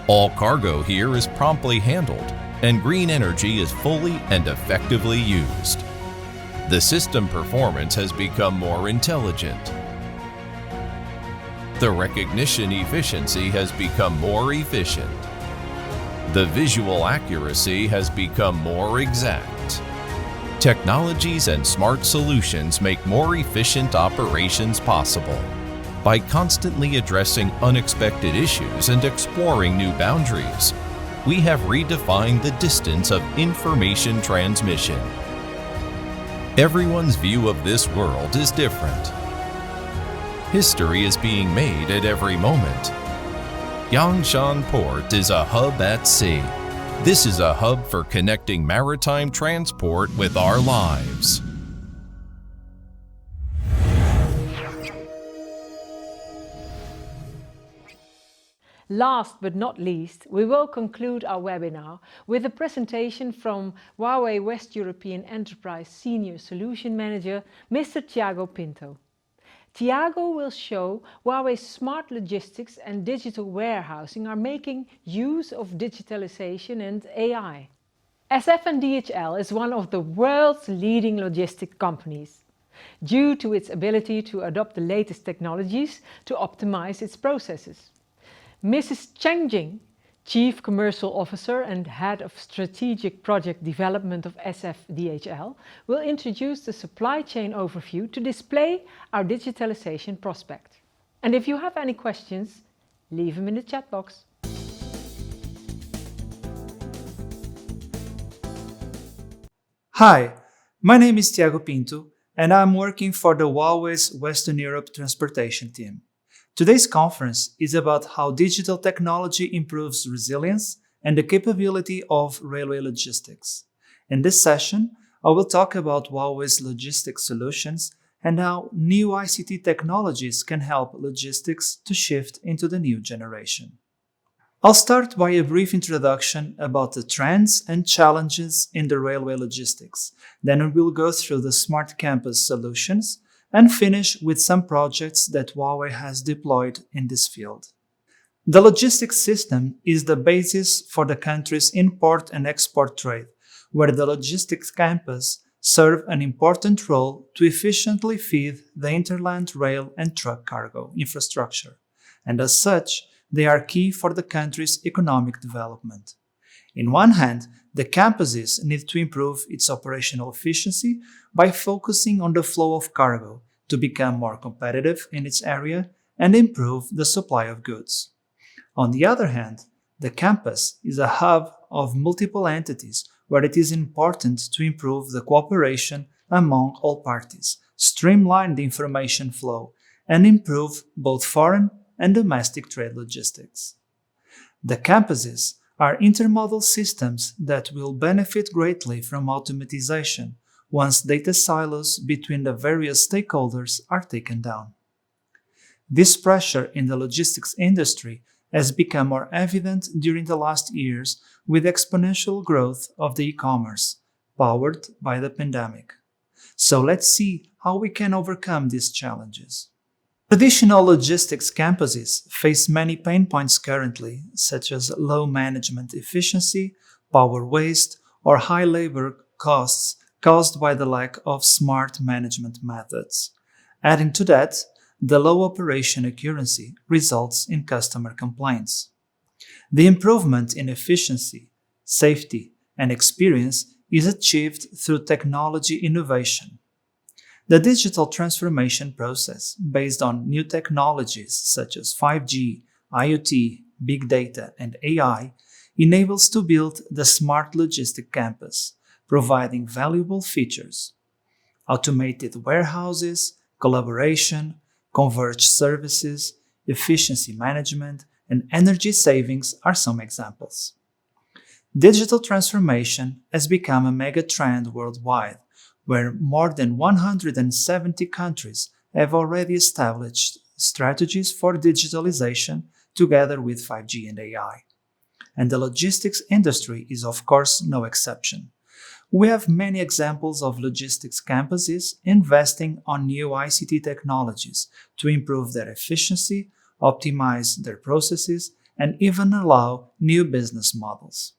All cargo here is promptly handled, and green energy is fully and effectively used. The system performance has become more intelligent. The recognition efficiency has become more efficient. The visual accuracy has become more exact. Technologies and smart solutions make more efficient operations possible. By constantly addressing unexpected issues and exploring new boundaries, we have redefined the distance of information transmission. Everyone's view of this world is different. History is being made at every moment. Yangshan Port is a hub at sea. This is a hub for connecting maritime transport with our lives. Last but not least, we will conclude our webinar with a presentation from Huawei West European Enterprise Senior Solution Manager, Mr. Tiago Pinto. Tiago will show Huawei's smart logistics and digital warehousing are making use of digitalization and AI. SF&DHL is one of the world's leading logistic companies, due to its ability to adopt the latest technologies to optimize its processes. Mrs. Cheng Jing, Chief Commercial Officer and Head of Strategic Project Development of SF/DHL, will introduce the supply chain overview to display our digitalization prospect. And if you have any questions, leave them in the chat box. Hi, my name is Tiago Pinto, and I'm working for the Huawei's Western Europe Transportation team. Today's conference is about how digital technology improves resilience and the capability of railway logistics. In this session, I will talk about Huawei's logistics solutions and how new ICT technologies can help logistics to shift into the new generation. I'll start by a brief introduction about the trends and challenges in the railway logistics. Then we will go through the smart campus solutions and finish with some projects that Huawei has deployed in this field. The logistics system is the basis for the country's import and export trade, where the logistics campus serve an important role to efficiently feed the interland rail and truck cargo infrastructure, and as such, they are key for the country's economic development. In one hand, the campuses need to improve its operational efficiency by focusing on the flow of cargo, to become more competitive in its area and improve the supply of goods. On the other hand, the campus is a hub of multiple entities where it is important to improve the cooperation among all parties, streamline the information flow, and improve both foreign and domestic trade logistics. The campuses are intermodal systems that will benefit greatly from automatization once data silos between the various stakeholders are taken down. This pressure in the logistics industry has become more evident during the last years with exponential growth of the e-commerce, powered by the pandemic. So let's see how we can overcome these challenges. Traditional logistics campuses face many pain points currently, such as low management efficiency, power waste, or high labor costs caused by the lack of smart management methods. Adding to that, the low operation accuracy results in customer complaints. The improvement in efficiency, safety, and experience is achieved through technology innovation. The digital transformation process, based on new technologies such as 5G, IoT, big data, and AI, enables to build the smart logistic campus, providing valuable features. Automated warehouses, collaboration, converged services, efficiency management, and energy savings are some examples. Digital transformation has become a mega trend worldwide, where more than 170 countries have already established strategies for digitalization together with 5G and AI. And the logistics industry is, of course, no exception. We have many examples of logistics campuses investing on new ICT technologies to improve their efficiency, optimize their processes, and even allow new business models.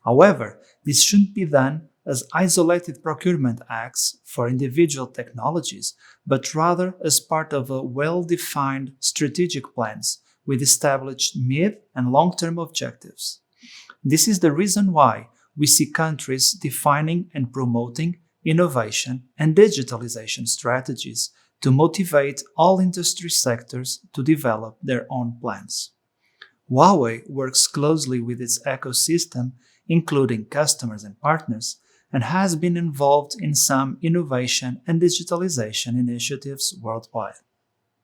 However, this shouldn't be done as isolated procurement acts for individual technologies, but rather as part of a well-defined strategic plans with established mid- and long-term objectives. This is the reason why we see countries defining and promoting innovation and digitalization strategies to motivate all industry sectors to develop their own plans. Huawei works closely with its ecosystem, including customers and partners, and has been involved in some innovation and digitalization initiatives worldwide.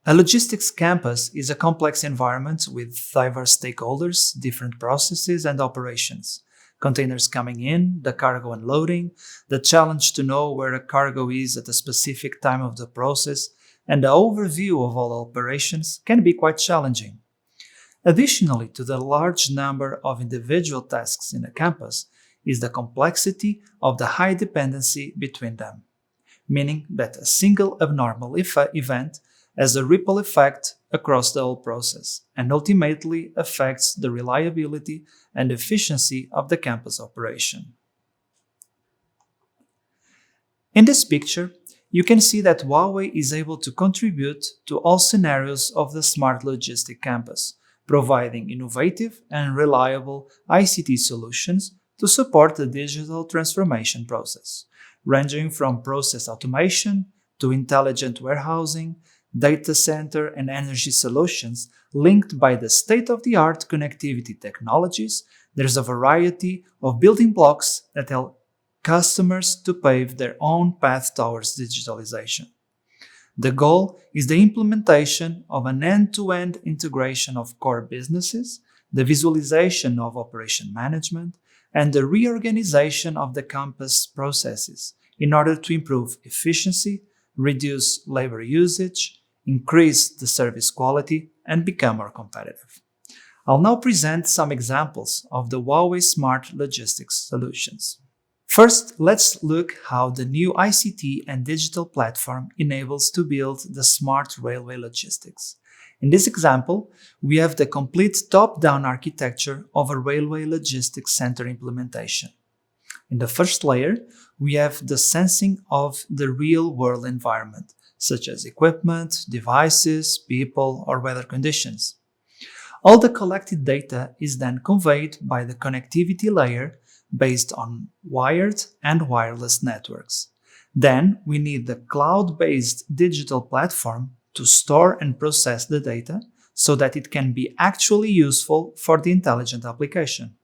A logistics campus is a complex environment with diverse stakeholders, different processes, and operations. Containers coming in, the cargo unloading, the challenge to know where a cargo is at a specific time of the process, and the overview of all operations can be quite challenging. Additionally to the large number of individual tasks in a campus is the complexity of the high dependency between them, meaning that a single abnormal event has a ripple effect across the whole process and ultimately affects the reliability and efficiency of the campus operation. In this picture, you can see that Huawei is able to contribute to all scenarios of the smart logistic campus, providing innovative and reliable ICT solutions to support the digital transformation process, ranging from process automation to intelligent warehousing, data center and energy solutions linked by the state-of-the-art connectivity technologies. There's a variety of building blocks that help customers to pave their own path towards digitalization. The goal is the implementation of an end-to-end integration of core businesses, the visualization of operation management, and the reorganization of the campus processes in order to improve efficiency, reduce labor usage, increase the service quality, and become more competitive. I'll now present some examples of the Huawei Smart Logistics solutions. First, let's look how the new ICT and digital platform enables to build the smart railway logistics. In this example, we have the complete top-down architecture of a railway logistics center implementation. In the first layer, we have the sensing of the real-world environment, such as equipment, devices, people, or weather conditions. All the collected data is then conveyed by the connectivity layer based on wired and wireless networks. Then we need the cloud-based digital platform to store and process the data so that it can be actually useful for the intelligent application.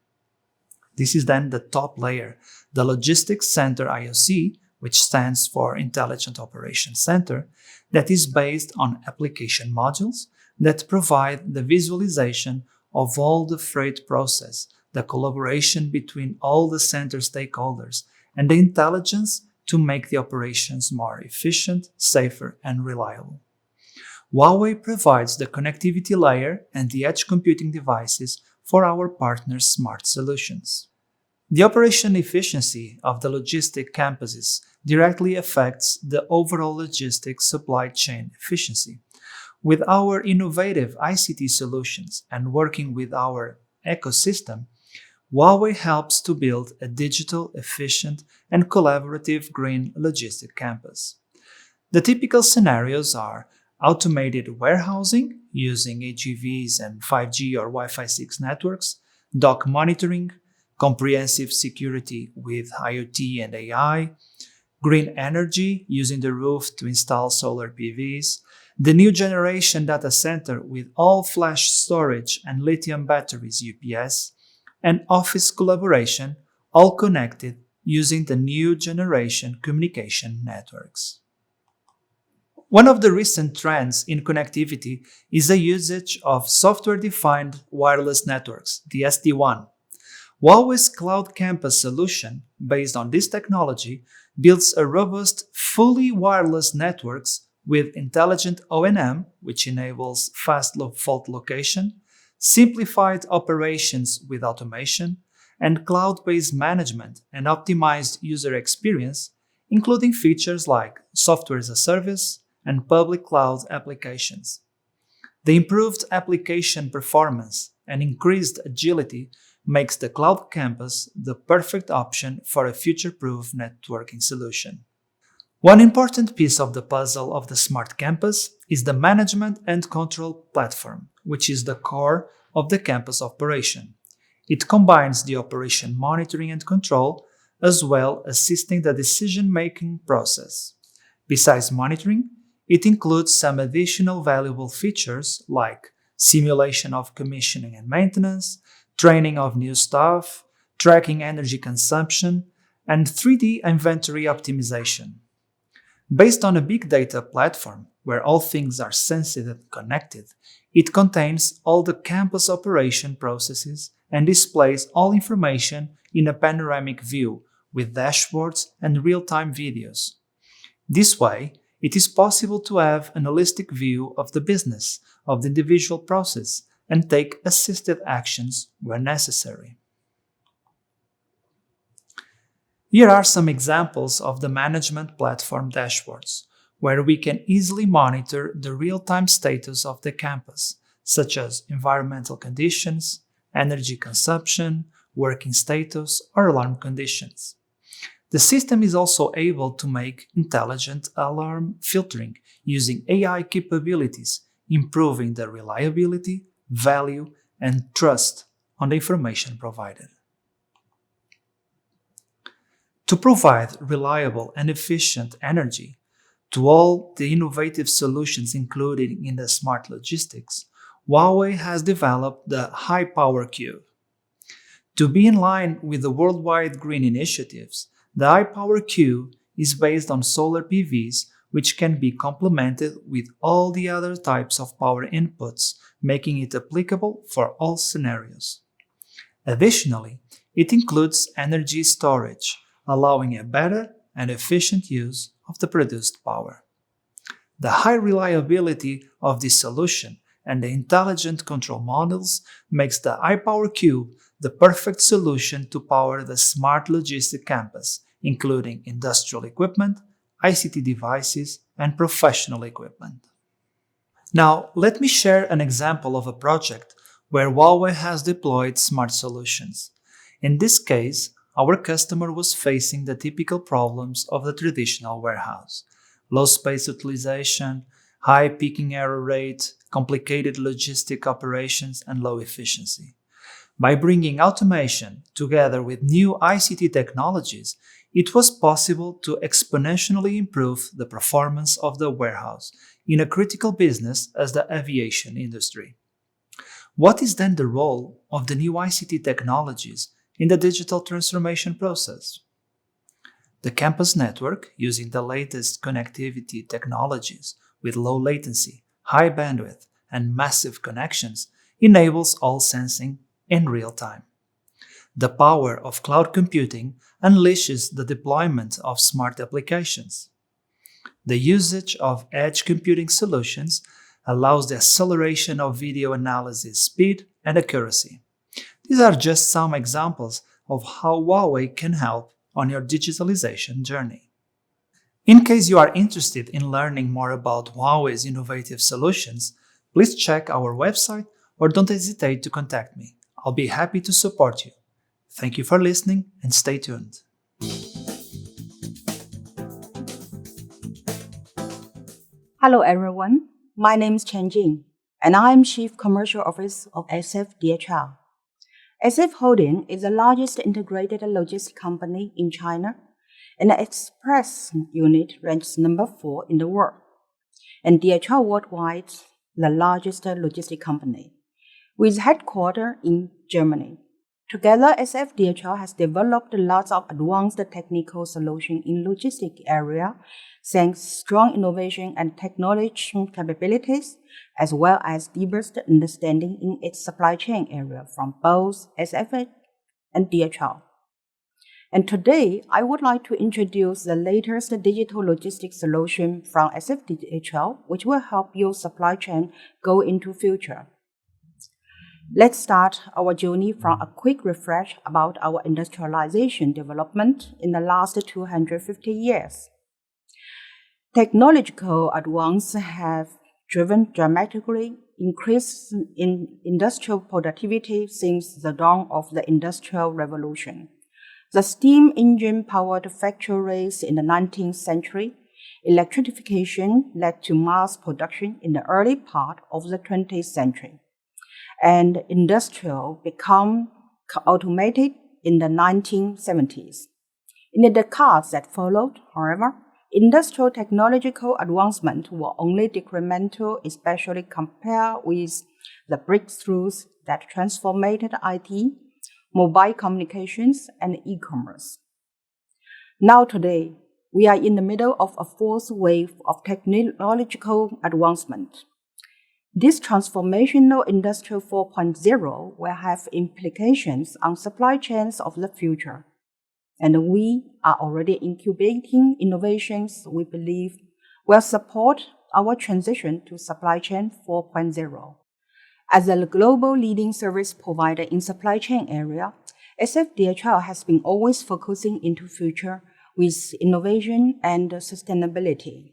This is then the top layer, the Logistics Center IOC, which stands for Intelligent Operations Center, that is based on application modules that provide the visualization of all the freight process, the collaboration between all the center stakeholders, and the intelligence to make the operations more efficient, safer, and reliable. Huawei provides the connectivity layer and the edge computing devices for our partners' smart solutions. The operation efficiency of the logistic campuses directly affects the overall logistics supply chain efficiency. With our innovative ICT solutions and working with our ecosystem, Huawei helps to build a digital, efficient, and collaborative green logistic campus. The typical scenarios are automated warehousing using AGVs and 5G or Wi-Fi 6 networks, dock monitoring, comprehensive security with IoT and AI, green energy using the roof to install solar PVs, the new generation data center with all flash storage and lithium batteries UPS, and office collaboration, all connected using the new generation communication networks. One of the recent trends in connectivity is the usage of software-defined wireless networks, the SD-WAN. Huawei's Cloud Campus solution, based on this technology, builds a robust, fully wireless networks with intelligent O&M, which enables fast fault location, simplified operations with automation, and cloud-based management and optimized user experience, including features like software as a service and public cloud applications. The improved application performance and increased agility makes the Cloud Campus the perfect option for a future-proof networking solution. One important piece of the puzzle of the Smart Campus is the management and control platform, which is the core of the campus operation. It combines the operation monitoring and control, as well assisting the decision-making process. Besides monitoring, it includes some additional valuable features like simulation of commissioning and maintenance, training of new staff, tracking energy consumption, and 3D inventory optimization. Based on a big data platform where all things are sensitive and connected, it contains all the campus operation processes and displays all information in a panoramic view with dashboards and real-time videos. This way, it is possible to have an holistic view of the business, of the individual process, and take assisted actions where necessary. Here are some examples of the management platform dashboards, where we can easily monitor the real-time status of the campus, such as environmental conditions, energy consumption, working status, or alarm conditions. The system is also able to make intelligent alarm filtering using AI capabilities, improving the reliability, value, and trust on the information provided. To provide reliable and efficient energy to all the innovative solutions included in the smart logistics, Huawei has developed the High Power Cube. To be in line with the worldwide green initiatives, the High Power Cube is based on solar PVs, which can be complemented with all the other types of power inputs, making it applicable for all scenarios. Additionally, it includes energy storage, allowing a better and efficient use of the produced power. The high reliability of this solution and the intelligent control models makes the High Power Cube the perfect solution to power the smart logistic campus, including industrial equipment, ICT devices, and professional equipment. Now, let me share an example of a project where Huawei has deployed smart solutions. In this case, our customer was facing the typical problems of the traditional warehouse: low space utilization, high picking error rate, complicated logistic operations, and low efficiency. By bringing automation together with new ICT technologies, it was possible to exponentially improve the performance of the warehouse in a critical business as the aviation industry. What is then the role of the new ICT technologies in the digital transformation process? The campus network, using the latest connectivity technologies with low latency, high bandwidth, and massive connections, enables all sensing in real time. The power of cloud computing unleashes the deployment of smart applications. The usage of edge computing solutions allows the acceleration of video analysis speed and accuracy. These are just some examples of how Huawei can help on your digitalization journey. In case you are interested in learning more about Huawei's innovative solutions, please check our website or don't hesitate to contact me. I'll be happy to support you. Thank you for listening and stay tuned. Hello everyone, my name is Chen Jing and I am Chief Commercial Officer of SF-DHL. SF Holding is the largest integrated logistics company in China, and the express unit ranks number 4 in the world, and DHL Worldwide, the largest logistics company, with headquarters in Germany. Together, SF-DHL has developed lots of advanced technical solutions in logistics area, thanks to strong innovation and technology capabilities, as well as deeper understanding in its supply chain area from both SF and DHL. And today, I would like to introduce the latest digital logistics solution from SF-DHL, which will help your supply chain go into future. Let's start our journey from a quick refresh about our industrialization development in the last 250 years. Technological advances have driven dramatically increase in industrial productivity since the dawn of the Industrial Revolution. The steam engine-powered factories in the 19th century, electrification led to mass production in the early part of the 20th century, and industrial became automated in the 1970s. In the decades that followed, however, industrial technological advancements were only decremental, especially compared with the breakthroughs that transformed IT, mobile communications, and e-commerce. Now today, we are in the middle of a fourth wave of technological advancement. This transformational Industry 4.0 will have implications on supply chains of the future, and we are already incubating innovations we believe will support our transition to Supply Chain 4.0. As a global leading service provider in supply chain area, SF-DHL has been always focusing into future with innovation and sustainability.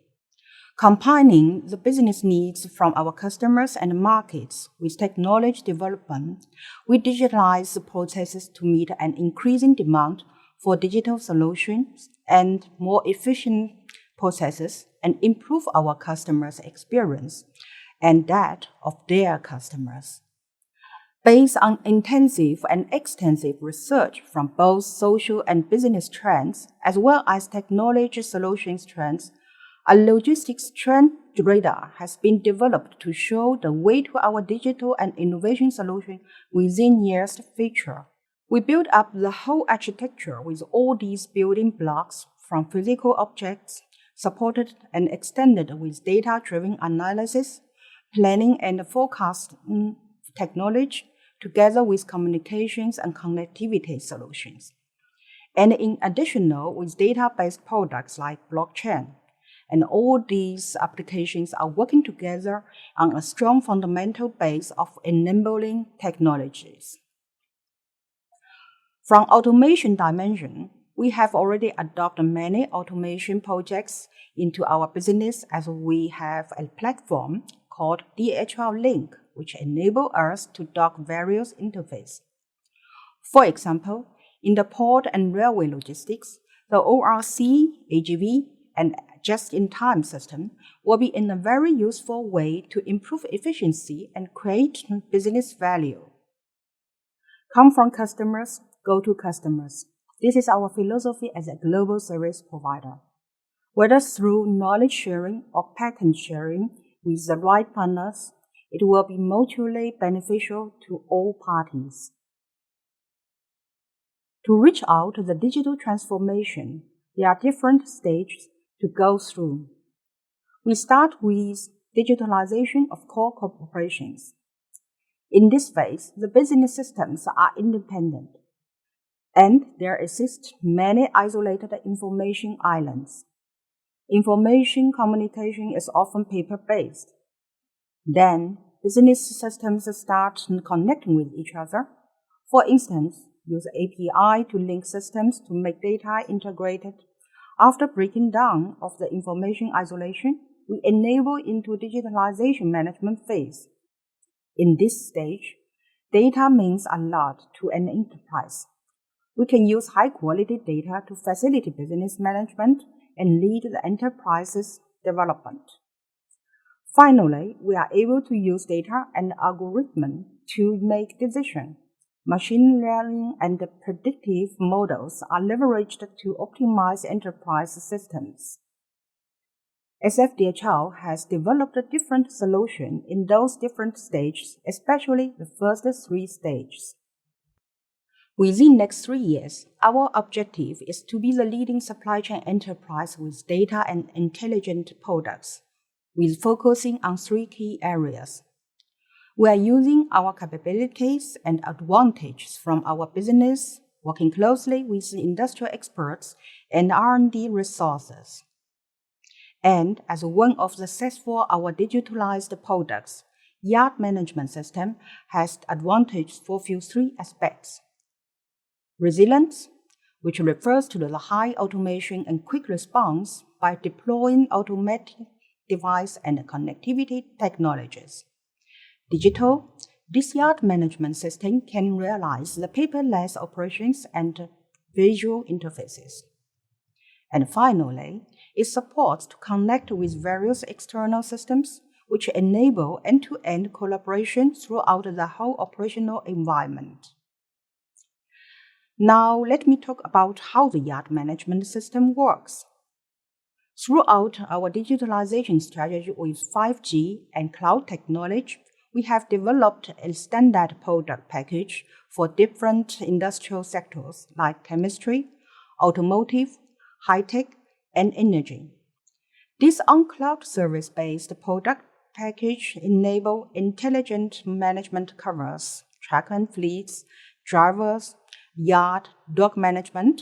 Combining the business needs from our customers and markets with technology development, we digitalize the processes to meet an increasing demand for digital solutions and more efficient processes and improve our customers' experience and that of their customers. Based on intensive and extensive research from both social and business trends, as well as technology solutions trends, a logistics trend radar has been developed to show the way to our digital and innovation solution within years future. We built up the whole architecture with all these building blocks from physical objects, supported and extended with data-driven analysis, planning and forecasting technology, together with communications and connectivity solutions. And in addition, with data-based products like blockchain. And all these applications are working together on a strong fundamental base of enabling technologies. From automation dimension, we have already adopted many automation projects into our business as we have a platform called DHL Link, which enables us to dock various interfaces. For example, in the port and railway logistics, the ORC, AGV, and just-in-time system will be in a very useful way to improve efficiency and create business value. Come from customers, go to customers. This is our philosophy as a global service provider. Whether through knowledge sharing or patent sharing with the right partners, it will be mutually beneficial to all parties. To reach out to the digital transformation, there are different stages to go through. We start with digitalization of core operations. In this phase, the business systems are independent, and there exist many isolated information islands. Information communication is often paper-based. Then, business systems start connecting with each other. For instance, use API to link systems to make data integrated. After breaking down of the information isolation, we enable into digitalization management phase. In this stage, data means a lot to an enterprise. We can use high-quality data to facilitate business management and lead the enterprise's development. Finally, we are able to use data and algorithms to make decisions. Machine learning and predictive models are leveraged to optimize enterprise systems. SFDHL has developed a different solution in those different stages, especially the first 3 stages. Within next 3 years, our objective is to be the leading supply chain enterprise with data and intelligent products, with focusing on 3 key areas. We are using our capabilities and advantages from our business, working closely with industrial experts and R&D resources. And as one of the successful our digitalized products, yard management system has advantages for 3 aspects. Resilience, which refers to the high automation and quick response by deploying automatic device and connectivity technologies. Digital, this yard management system can realize the paperless operations and visual interfaces. And finally, it supports to connect with various external systems, which enable end-to-end collaboration throughout the whole operational environment. Now, let me talk about how the yard management system works. Throughout our digitalization strategy with 5G and cloud technology, we have developed a standard product package for different industrial sectors like chemistry, automotive, high-tech, and energy. This on-cloud service-based product package enables intelligent management covers track and fleets, drivers, yard, dock management,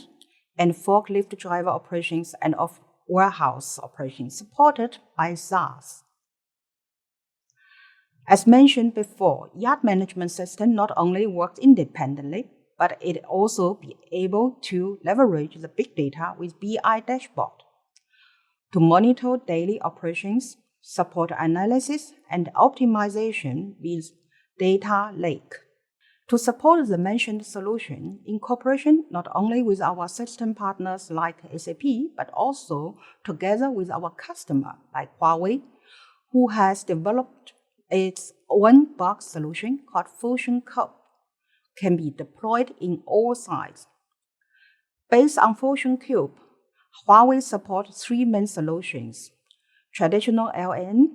and forklift driver operations and of warehouse operations supported by SaaS. As mentioned before, yard management system not only works independently, but it also be able to leverage the big data with BI dashboard to monitor daily operations, support analysis, and optimization with data lake. To support the mentioned solution, in cooperation not only with our system partners like SAP, but also together with our customer like Huawei, who has developed its own box solution called Fusion Cube, can be deployed in all sites. Based on Fusion Cube, Huawei supports 3 main solutions: traditional LAN,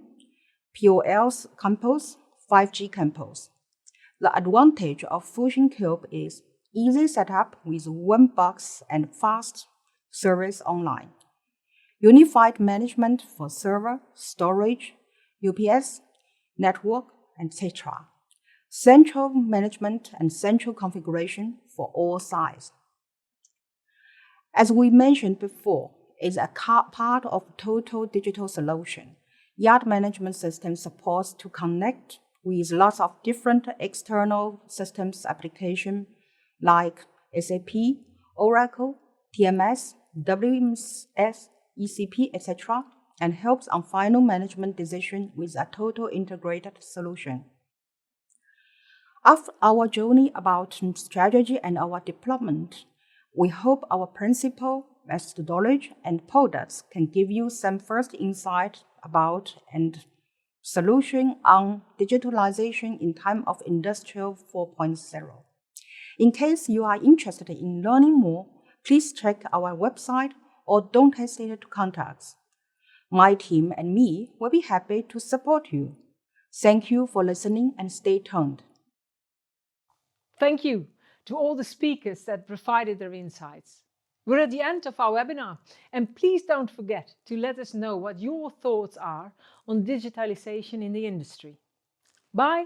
POL campus, 5G campus. The advantage of Fusion Cube is easy setup with one box and fast service online, unified management for server, storage, UPS, network, etc. Central management and central configuration for all sites. As we mentioned before, it's a part of total digital solution. Yard management system supports to connect with lots of different external systems applications like SAP, Oracle, TMS, WMS, ECP, etc., and helps on final management decision with a total integrated solution. After our journey about strategy and our deployment, we hope our principle, methodology, and products can give you some first insight about and solution on digitalization in time of Industrial 4.0. In case you are interested in learning more, please check our website or don't hesitate to contact us. My team and me will be happy to support you. Thank you for listening and stay tuned. Thank you to all the speakers that provided their insights. We're at the end of our webinar, and please don't forget to let us know what your thoughts are on digitalization in the industry. Bye!